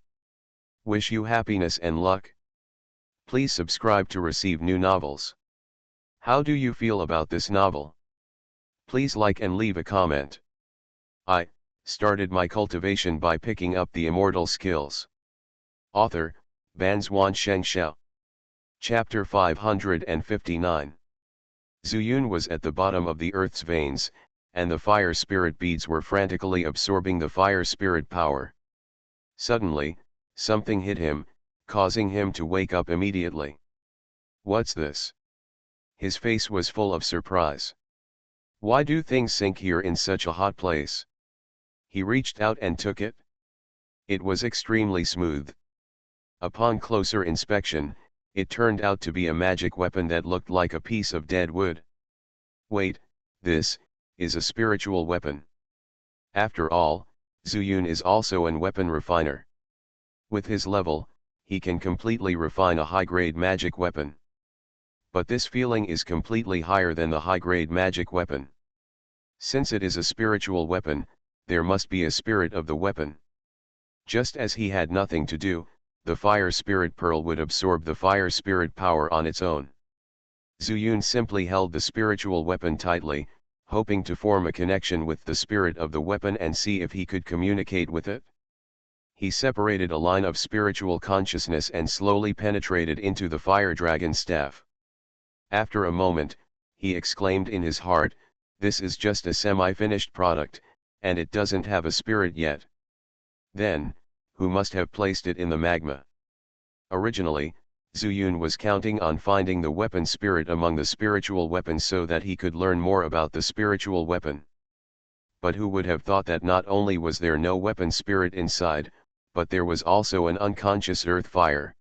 Wish you happiness and luck. Please subscribe to receive new novels. How do you feel about this novel? Please like and leave a comment. Started my cultivation by picking up the immortal skills. Author, Banzuan Xianxia. Chapter 559. Zuyun was at the bottom of the earth's veins, and the fire spirit beads were frantically absorbing the fire spirit power. Suddenly, something hit him, causing him to wake up immediately. What's this? His face was full of surprise. Why do things sink here in such a hot place? He reached out and took it. It was extremely smooth. Upon closer inspection, it turned out to be a magic weapon that looked like a piece of dead wood. Wait, this is a spiritual weapon. After all, Zuyun is also an weapon refiner. With his level, he can completely refine a high-grade magic weapon. But this feeling is completely higher than the high-grade magic weapon. Since it is a spiritual weapon, there must be a spirit of the weapon. Just as he had nothing to do, the fire spirit pearl would absorb the fire spirit power on its own. Zuyun simply held the spiritual weapon tightly, hoping to form a connection with the spirit of the weapon and see if he could communicate with it. He separated a line of spiritual consciousness and slowly penetrated into the fire dragon staff. After a moment, he exclaimed in his heart, "This is just a semi-finished product, and it doesn't have a spirit yet." Then, who must have placed it in the magma? Originally, Zuyun was counting on finding the weapon spirit among the spiritual weapons so that he could learn more about the spiritual weapon. But who would have thought that not only was there no weapon spirit inside, but there was also an unconscious earth fire.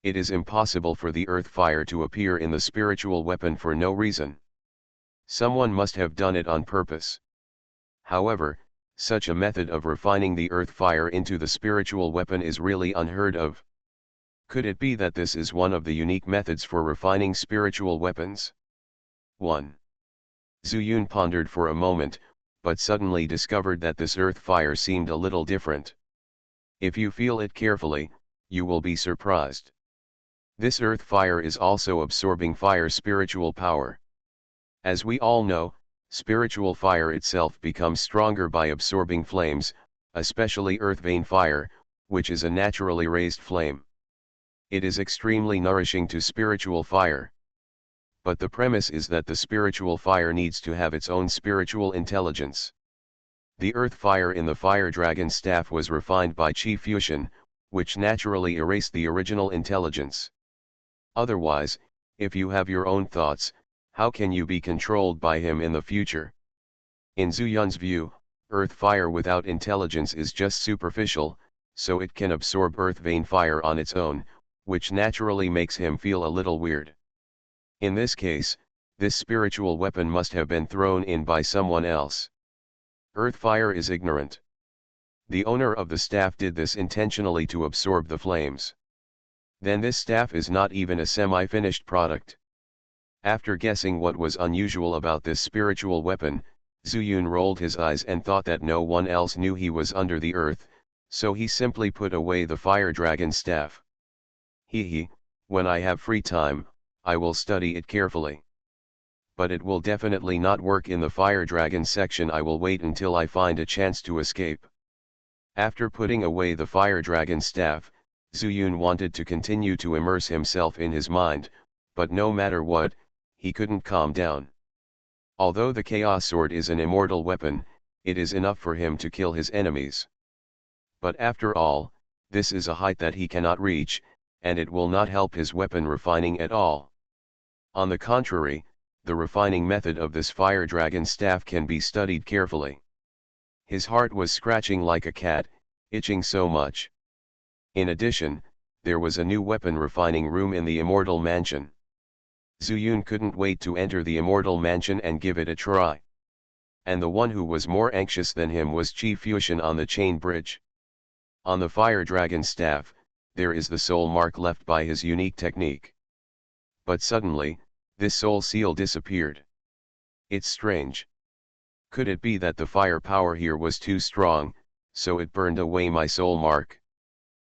It is impossible for the earth fire to appear in the spiritual weapon for no reason. Someone must have done it on purpose. However, such a method of refining the earth fire into the spiritual weapon is really unheard of. Could it be that this is one of the unique methods for refining spiritual weapons? 1. Zuyun pondered for a moment, but suddenly discovered that this earth fire seemed a little different. If you feel it carefully, you will be surprised. This earth fire is also absorbing fire spiritual power. As we all know, spiritual fire itself becomes stronger by absorbing flames, especially earth vein fire, which is a naturally raised flame. It is extremely nourishing to spiritual fire. But the premise is that the spiritual fire needs to have its own spiritual intelligence. The earth fire in the fire dragon staff was refined by Qi fusion, which naturally erased the original intelligence. Otherwise, if you have your own thoughts, how can you be controlled by him in the future? In Zuyun's view, earth fire without intelligence is just superficial, so it can absorb earth vein fire on its own, which naturally makes him feel a little weird. In this case, this spiritual weapon must have been thrown in by someone else. Earth fire is ignorant. The owner of the staff did this intentionally to absorb the flames. Then this staff is not even a semi-finished product. After guessing what was unusual about this spiritual weapon, Zuyun rolled his eyes and thought that no one else knew he was under the earth, so he simply put away the fire dragon staff. When I have free time, I will study it carefully. But it will definitely not work in the fire dragon section. I will wait until I find a chance to escape. After putting away the fire dragon staff, Zuyun wanted to continue to immerse himself in his mind, but no matter what, he couldn't calm down. Although the chaos sword is an immortal weapon, it is enough for him to kill his enemies. But after all, this is a height that he cannot reach, and it will not help his weapon refining at all. On the contrary, the refining method of this fire dragon staff can be studied carefully. His heart was scratching like a cat, itching so much. In addition, there was a new weapon refining room in the Immortal Mansion. Zuyun couldn't wait to enter the Immortal Mansion and give it a try. And the one who was more anxious than him was Qi Fusion on the chain bridge. On the fire dragon staff, there is the soul mark left by his unique technique. But suddenly, this soul seal disappeared. It's strange. Could it be that the fire power here was too strong, so it burned away my soul mark?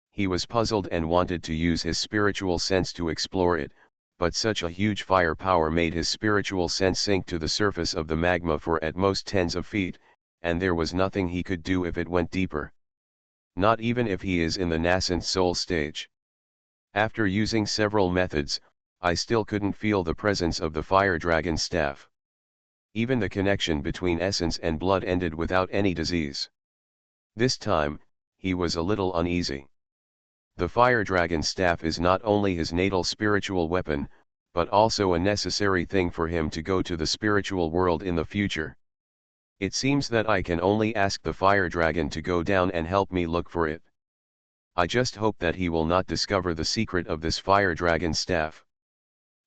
He was puzzled and wanted to use his spiritual sense to explore it, but such a huge fire power made his spiritual sense sink to the surface of the magma for at most tens of feet, and there was nothing he could do if it went deeper. Not even if he is in the nascent soul stage. After using several methods, I still couldn't feel the presence of the fire dragon staff. Even the connection between essence and blood ended without any disease. This time, he was a little uneasy. The fire dragon staff is not only his natal spiritual weapon, but also a necessary thing for him to go to the spiritual world in the future. It seems that I can only ask the fire dragon to go down and help me look for it. I just hope that he will not discover the secret of this fire dragon staff.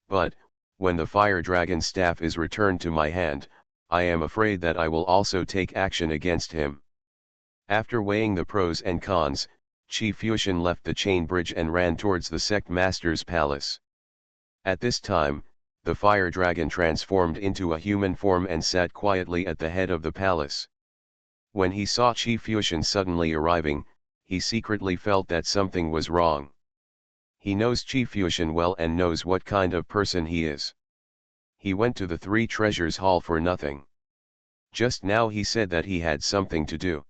But, when the fire dragon staff is returned to my hand, I am afraid that I will also take action against him. After weighing the pros and cons, Xianxia left the chain bridge and ran towards the sect master's palace. At this time, the fire dragon transformed into a human form and sat quietly at the head of the palace. When he saw Xianxia suddenly arriving, he secretly felt that something was wrong. He knows Xianxia well and knows what kind of person he is. He went to the Three Treasures Hall for nothing. Just now he said that he had something to do.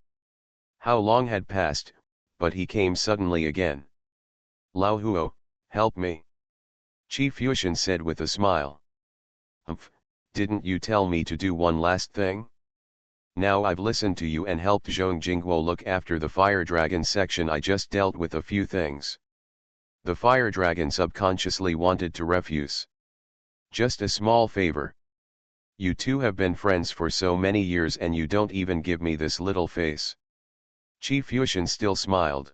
How long had passed, but he came suddenly again. "Lao Huo, help me," Xianxia said with a smile. "Humph, didn't you tell me to do one last thing? Now I've listened to you and helped Zhong Jingguo look after the fire dragon section. I just dealt with a few things." The fire dragon subconsciously wanted to refuse. "Just a small favor. You two have been friends for so many years and you don't even give me this little face." Xianxia still smiled.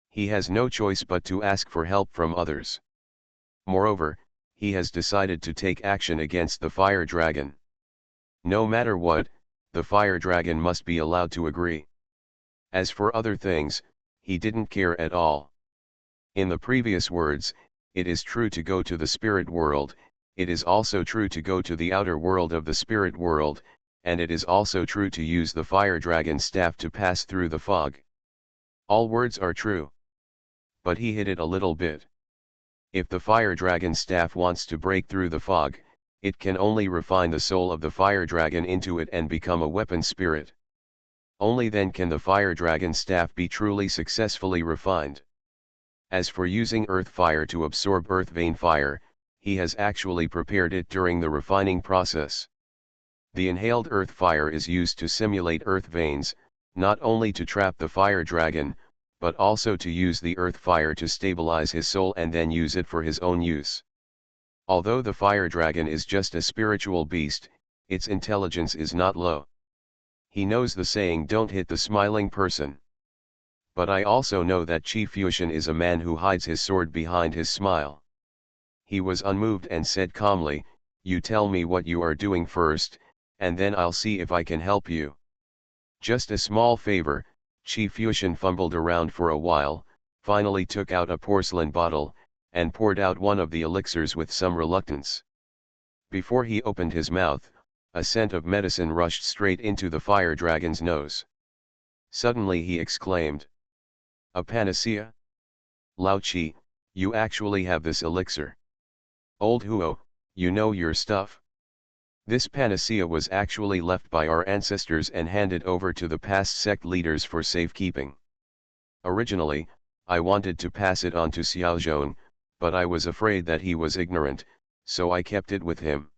He has no choice but to ask for help from others. Moreover, he has decided to take action against the fire dragon. No matter what, the fire dragon must be allowed to agree. As for other things, he didn't care at all. In the previous words, it is true to go to the spirit world, it is also true to go to the outer world of the spirit world, and it is also true to use the fire dragon staff to pass through the fog. All words are true. But he hid it a little bit. If the fire dragon staff wants to break through the fog, it can only refine the soul of the fire dragon into it and become a weapon spirit. Only then can the fire dragon staff be truly successfully refined. As for using earth fire to absorb earth vein fire, he has actually prepared it during the refining process. The inhaled earth fire is used to simulate earth veins, not only to trap the fire dragon, but also to use the earth fire to stabilize his soul and then use it for his own use. Although the fire dragon is just a spiritual beast, its intelligence is not low. He knows the saying, "Don't hit the smiling person." But I also know that Xianxia is a man who hides his sword behind his smile. He was unmoved and said calmly, "You tell me what you are doing first, and then I'll see if I can help you." "Just a small favor." Xianxia fumbled around for a while, finally took out a porcelain bottle, and poured out one of the elixirs with some reluctance. Before he opened his mouth, a scent of medicine rushed straight into the fire dragon's nose. Suddenly he exclaimed, "A panacea? Lao Qi, you actually have this elixir. Old Huo, you know your stuff." This panacea was actually left by our ancestors and handed over to the past sect leaders for safekeeping. Originally, I wanted to pass it on to Xiaozhong, but I was afraid that he was ignorant, so I kept it with him.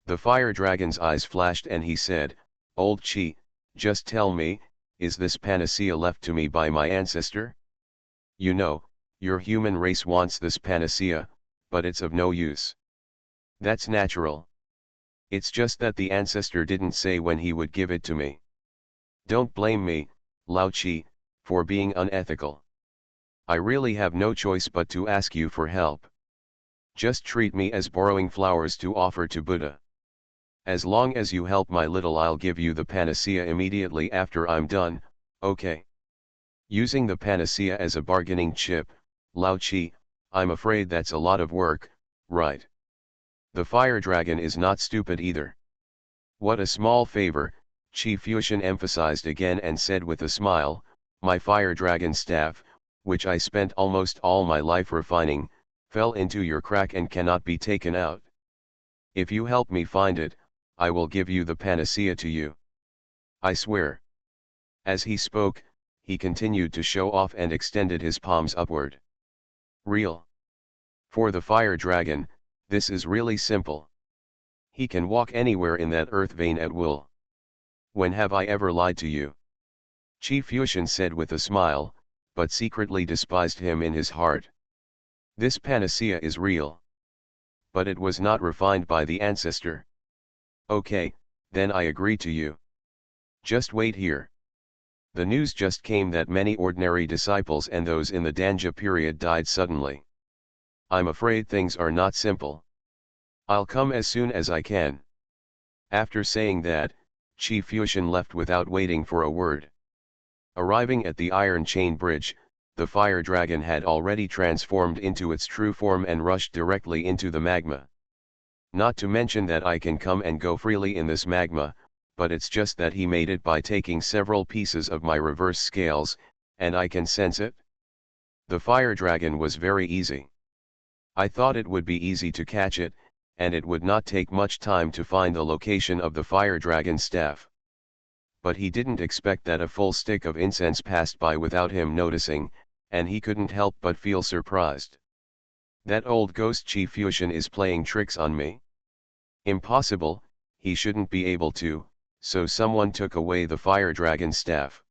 The fire dragon's eyes flashed and he said, "Old Qi, just tell me, is this panacea left to me by my ancestor? You know, your human race wants this panacea, but it's of no use. That's natural. It's just that the ancestor didn't say when he would give it to me. Don't blame me, Lao Qi, for being unethical. I really have no choice but to ask you for help. Just treat me as borrowing flowers to offer to Buddha. As long as you help my little, I'll give you the panacea immediately after I'm done, okay?" Using the panacea as a bargaining chip, Lao Qi, I'm afraid that's a lot of work, right? The fire dragon is not stupid either. "What a small favor," Xianxia emphasized again and said with a smile, "My fire dragon staff, which I spent almost all my life refining, fell into your crack and cannot be taken out. If you help me find it, I will give you the panacea to you." I swear. As he spoke, he continued to show off and extended his palms upward. Real. For the fire dragon, this is really simple. He can walk anywhere in that earth vein at will. When have I ever lied to you? Xianxia said with a smile, but secretly despised him in his heart. This panacea is real. But it was not refined by the ancestor. Okay, then I agree to you. Just wait here. The news just came that many ordinary disciples and those in the Danja period died suddenly. I'm afraid things are not simple. I'll come as soon as I can. After saying that, Xianxia left without waiting for a word. Arriving at the iron chain bridge, the fire dragon had already transformed into its true form and rushed directly into the magma. Not to mention that I can come and go freely in this magma, but it's just that he made it by taking several pieces of my reverse scales, and I can sense it. The fire dragon was very easy. I thought it would be easy to catch it, and it would not take much time to find the location of the fire dragon staff. But he didn't expect that a full stick of incense passed by without him noticing, and he couldn't help but feel surprised. That old ghost Xianxia is playing tricks on me? Impossible, he shouldn't be able to, so someone took away the fire dragon staff.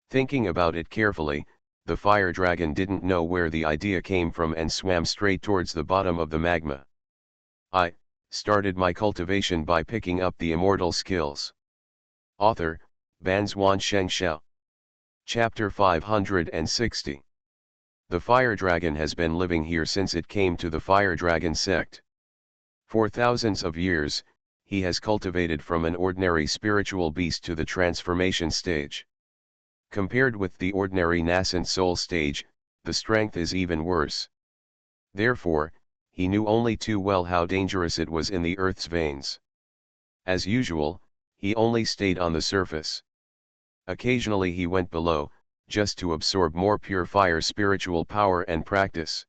Thinking about it carefully, the fire dragon didn't know where the idea came from and swam straight towards the bottom of the magma. I started my cultivation by picking up the immortal skills. Author, Banzuan Xianxia. Chapter 560. The fire dragon has been living here since it came to the fire dragon sect. For thousands of years, he has cultivated from an ordinary spiritual beast to the transformation stage. Compared with the ordinary nascent soul stage, the strength is even worse. Therefore, he knew only too well how dangerous it was in the earth's veins. As usual, he only stayed on the surface. Occasionally he went below, just to absorb more pure fire spiritual power and practice.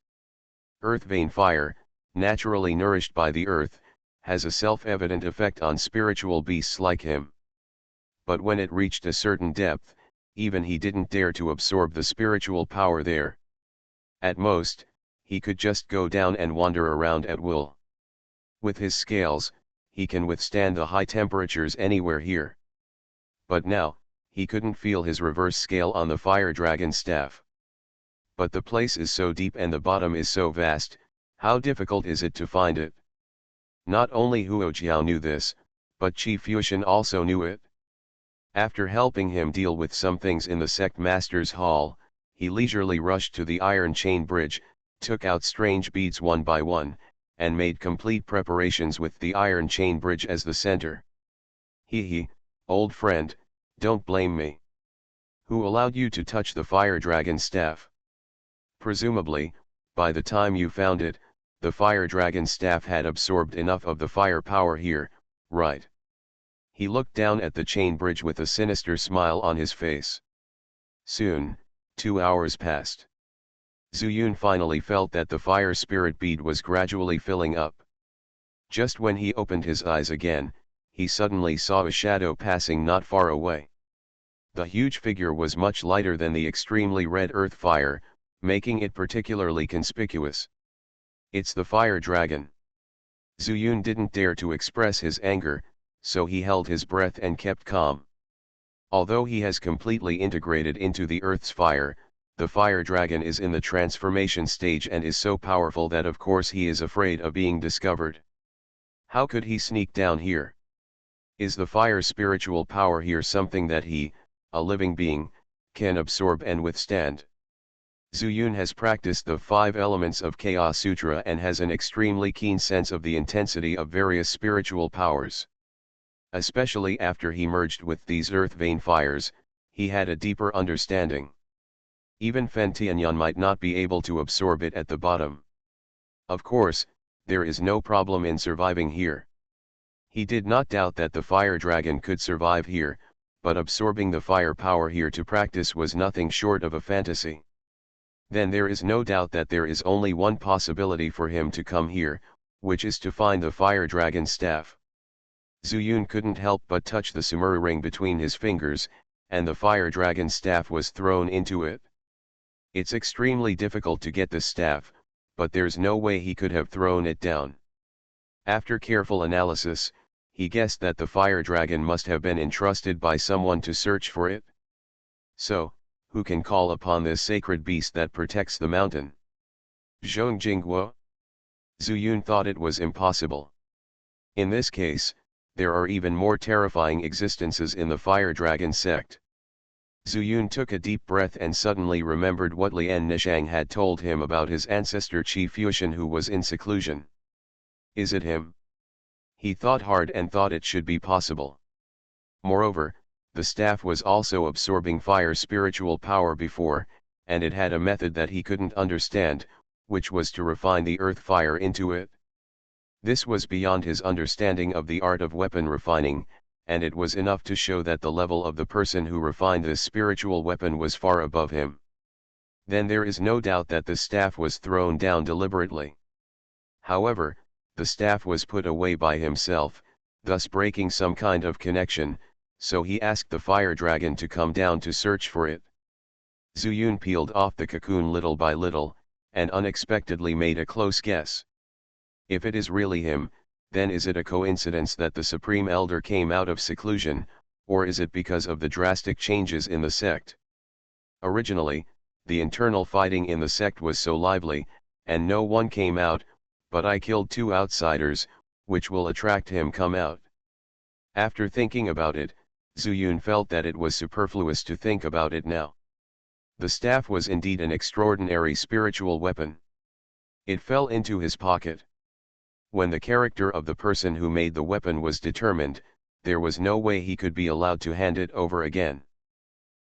Earth vein fire, naturally nourished by the earth, has a self-evident effect on spiritual beasts like him. But when it reached a certain depth, even he didn't dare to absorb the spiritual power there. At most, he could just go down and wander around at will. With his scales, he can withstand the high temperatures anywhere here. But now, he couldn't feel his reverse scale on the fire dragon staff. But the place is so deep and the bottom is so vast, how difficult is it to find it? Not only Huo Jiao knew this, but Xianxia also knew it. After helping him deal with some things in the sect master's hall, he leisurely rushed to the iron chain bridge, took out strange beads one by one, and made complete preparations with the iron chain bridge as the center. He, old friend, don't blame me. Who allowed you to touch the fire dragon staff? Presumably, by the time you found it, the fire dragon staff had absorbed enough of the fire power here, right? He looked down at the chain bridge with a sinister smile on his face. Soon, 2 hours passed. Zuyun finally felt that the fire spirit bead was gradually filling up. Just when he opened his eyes again, he suddenly saw a shadow passing not far away. The huge figure was much lighter than the extremely red earth fire, making it particularly conspicuous. It's the fire dragon. Zuyun didn't dare to express his anger, so he held his breath and kept calm. Although he has completely integrated into the earth's fire, the fire dragon is in the transformation stage and is so powerful that of course he is afraid of being discovered. How could he sneak down here? Is the fire spiritual power here something that he, a living being, can absorb and withstand? Zuyun has practiced the 5 elements of Chaos Sutra and has an extremely keen sense of the intensity of various spiritual powers. Especially after he merged with these earth vein fires, he had a deeper understanding. Even Fen Tianyan might not be able to absorb it at the bottom. Of course, there is no problem in surviving here. He did not doubt that the fire dragon could survive here, but absorbing the fire power here to practice was nothing short of a fantasy. Then there is no doubt that there is only one possibility for him to come here, which is to find the fire dragon staff. Zuyun couldn't help but touch the samurai ring between his fingers, and the fire dragon staff was thrown into it. It's extremely difficult to get the staff, but there's no way he could have thrown it down. After careful analysis, he guessed that the fire dragon must have been entrusted by someone to search for it. So, who can call upon this sacred beast that protects the mountain? Zhong Jingguo? Zuyun thought it was impossible. In this case, there are even more terrifying existences in the fire dragon sect. Zuyun took a deep breath and suddenly remembered what Lian Nishang had told him about his ancestor Qi Fuxian, who was in seclusion. Is it him? He thought hard and thought it should be possible. Moreover, the staff was also absorbing fire spiritual power before, and it had a method that he couldn't understand, which was to refine the earth fire into it. This was beyond his understanding of the art of weapon refining, and it was enough to show that the level of the person who refined this spiritual weapon was far above him. Then there is no doubt that the staff was thrown down deliberately. However, the staff was put away by himself, thus breaking some kind of connection, so he asked the fire dragon to come down to search for it. Zuyun peeled off the cocoon little by little, and unexpectedly made a close guess. If it is really him, then is it a coincidence that the Supreme Elder came out of seclusion, or is it because of the drastic changes in the sect? Originally, the internal fighting in the sect was so lively, and no one came out, but I killed 2 outsiders, which will attract him come out. After thinking about it, Zuyun felt that it was superfluous to think about it now. The staff was indeed an extraordinary spiritual weapon. It fell into his pocket. When the character of the person who made the weapon was determined, there was no way he could be allowed to hand it over again.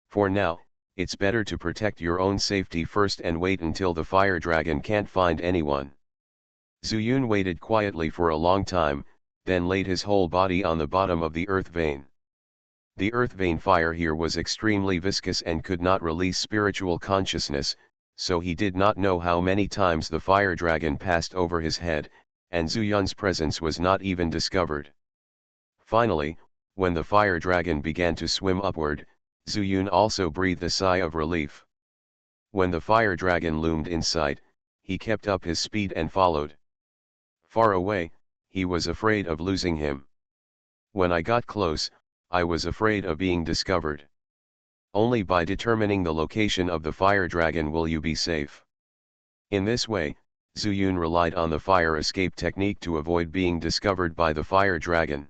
For now, it's better to protect your own safety first and wait until the fire dragon can't find anyone. Zuyun waited quietly for a long time, then laid his whole body on the bottom of the earth vein. The earth vein fire here was extremely viscous and could not release spiritual consciousness, so he did not know how many times the fire dragon passed over his head, and Zuyun's presence was not even discovered. Finally, when the fire dragon began to swim upward, Zuyun also breathed a sigh of relief. When the fire dragon loomed in sight, he kept up his speed and followed. Far away, he was afraid of losing him. When I got close, I was afraid of being discovered. Only by determining the location of the fire dragon will you be safe. In this way, Zuyun relied on the fire escape technique to avoid being discovered by the fire dragon.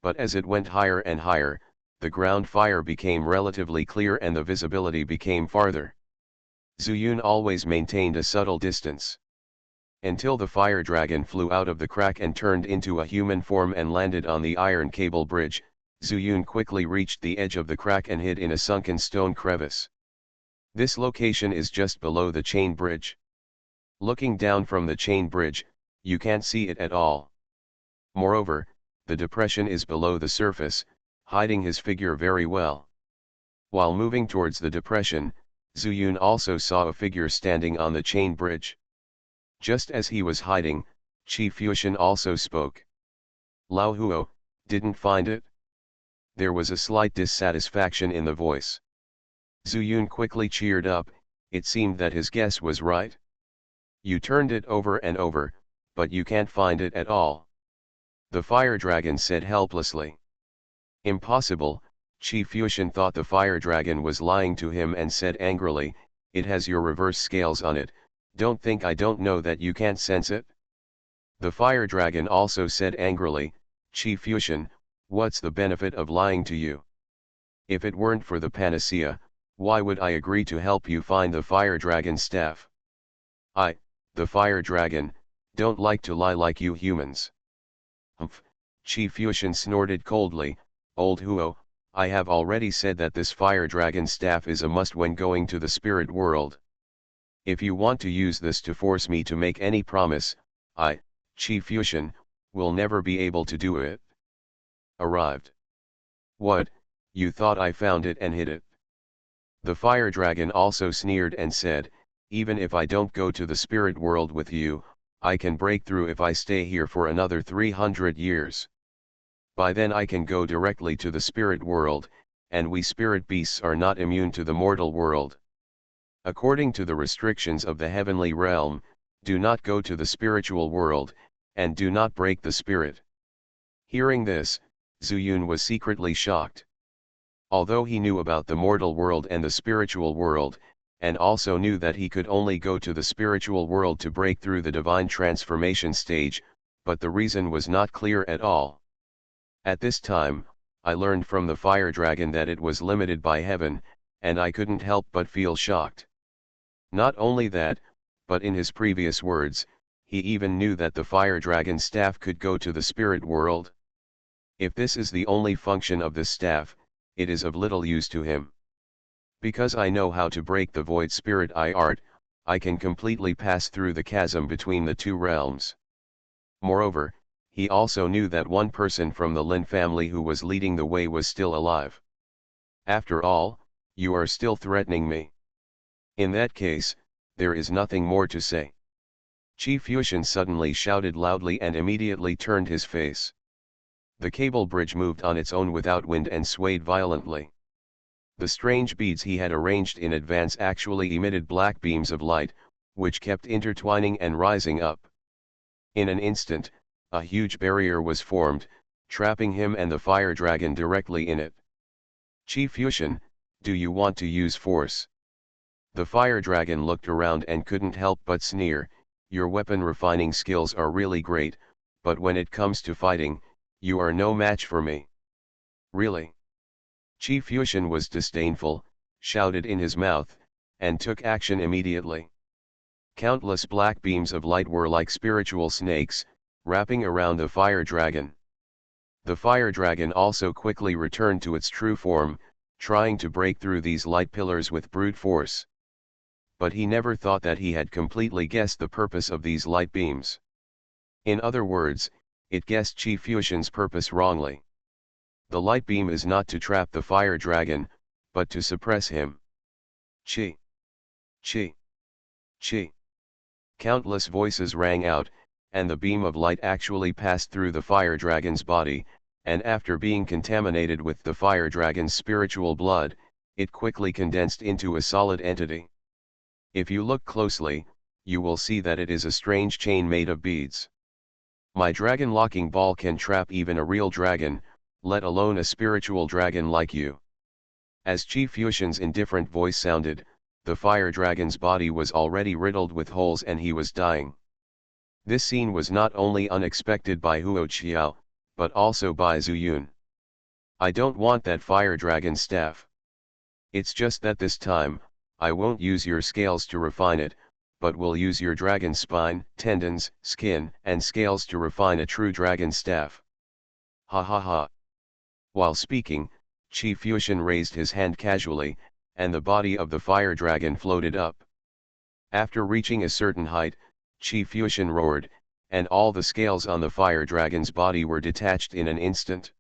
But as it went higher and higher, the ground fire became relatively clear and the visibility became farther. Zuyun always maintained a subtle distance. Until the fire dragon flew out of the crack and turned into a human form and landed on the iron cable bridge, Zuyun quickly reached the edge of the crack and hid in a sunken stone crevice. This location is just below the chain bridge. Looking down from the chain bridge, you can't see it at all. Moreover, the depression is below the surface, hiding his figure very well. While moving towards the depression, Zuyun also saw a figure standing on the chain bridge. Just as he was hiding, Qi Fuxian also spoke. Lao Huo, didn't find it? There was a slight dissatisfaction in the voice. Zuyun quickly cheered up, it seemed that his guess was right. You turned it over and over, but you can't find it at all. The fire dragon said helplessly. Impossible, Qi Fuxian thought the fire dragon was lying to him and said angrily, it has your reverse scales on it, don't think I don't know that you can't sense it? The fire dragon also said angrily, Qi Fuxian, what's the benefit of lying to you? If it weren't for the panacea, why would I agree to help you find the fire dragon staff? I, the fire dragon, don't like to lie like you humans. Humph, Qi Fuxian snorted coldly, old Huo, I have already said that this fire dragon staff is a must when going to the spirit world. If you want to use this to force me to make any promise, I, Qi Fuxian, will never be able to do it. Arrived. What, you thought I found it and hid it? The fire dragon also sneered and said, even if I don't go to the spirit world with you, I can break through if I stay here for another 300 years. By then I can go directly to the spirit world, and we spirit beasts are not immune to the mortal world. According to the restrictions of the heavenly realm, do not go to the spiritual world, and do not break the spirit. Hearing this, Zuyun was secretly shocked. Although he knew about the mortal world and the spiritual world, and also knew that he could only go to the spiritual world to break through the divine transformation stage, but the reason was not clear at all. At this time, I learned from the fire dragon that it was limited by heaven, and I couldn't help but feel shocked. Not only that, but in his previous words, he even knew that the fire dragon staff could go to the spirit world. If this is the only function of this staff, it is of little use to him. Because I know how to break the void spirit art, I can completely pass through the chasm between the two realms. Moreover, he also knew that one person from the Lin family who was leading the way was still alive. After all, you are still threatening me. In that case, there is nothing more to say. Qi Fuxian suddenly shouted loudly and immediately turned his face. The cable bridge moved on its own without wind and swayed violently. The strange beads he had arranged in advance actually emitted black beams of light, which kept intertwining and rising up. In an instant, a huge barrier was formed, trapping him and the fire dragon directly in it. Qi Fuxian, do you want to use force? The fire dragon looked around and couldn't help but sneer. Your weapon refining skills are really great, but when it comes to fighting, you are no match for me. Really? Qi Fuxian was disdainful, shouted in his mouth, and took action immediately. Countless black beams of light were like spiritual snakes, wrapping around the fire dragon. The fire dragon also quickly returned to its true form, trying to break through these light pillars with brute force. But he never thought that he had completely guessed the purpose of these light beams. In other words, it guessed Qi Fuxian's purpose wrongly. The light beam is not to trap the fire dragon, but to suppress him. Qi! Qi! Qi! Countless voices rang out, and the beam of light actually passed through the fire dragon's body, and after being contaminated with the fire dragon's spiritual blood, it quickly condensed into a solid entity. If you look closely, you will see that it is a strange chain made of beads. My dragon locking ball can trap even a real dragon, let alone a spiritual dragon like you. As Qi Fuxian's indifferent voice sounded, the fire dragon's body was already riddled with holes and he was dying. This scene was not only unexpected by Huo Qiao, but also by Zuyun. I don't want that fire dragon staff. It's just that this time, I won't use your scales to refine it, but will use your dragon spine, tendons, skin, and scales to refine a true dragon staff. Ha ha ha. While speaking, Qi Fuxian raised his hand casually, and the body of the fire dragon floated up. After reaching a certain height, Qi Fuxian roared, and all the scales on the fire dragon's body were detached in an instant.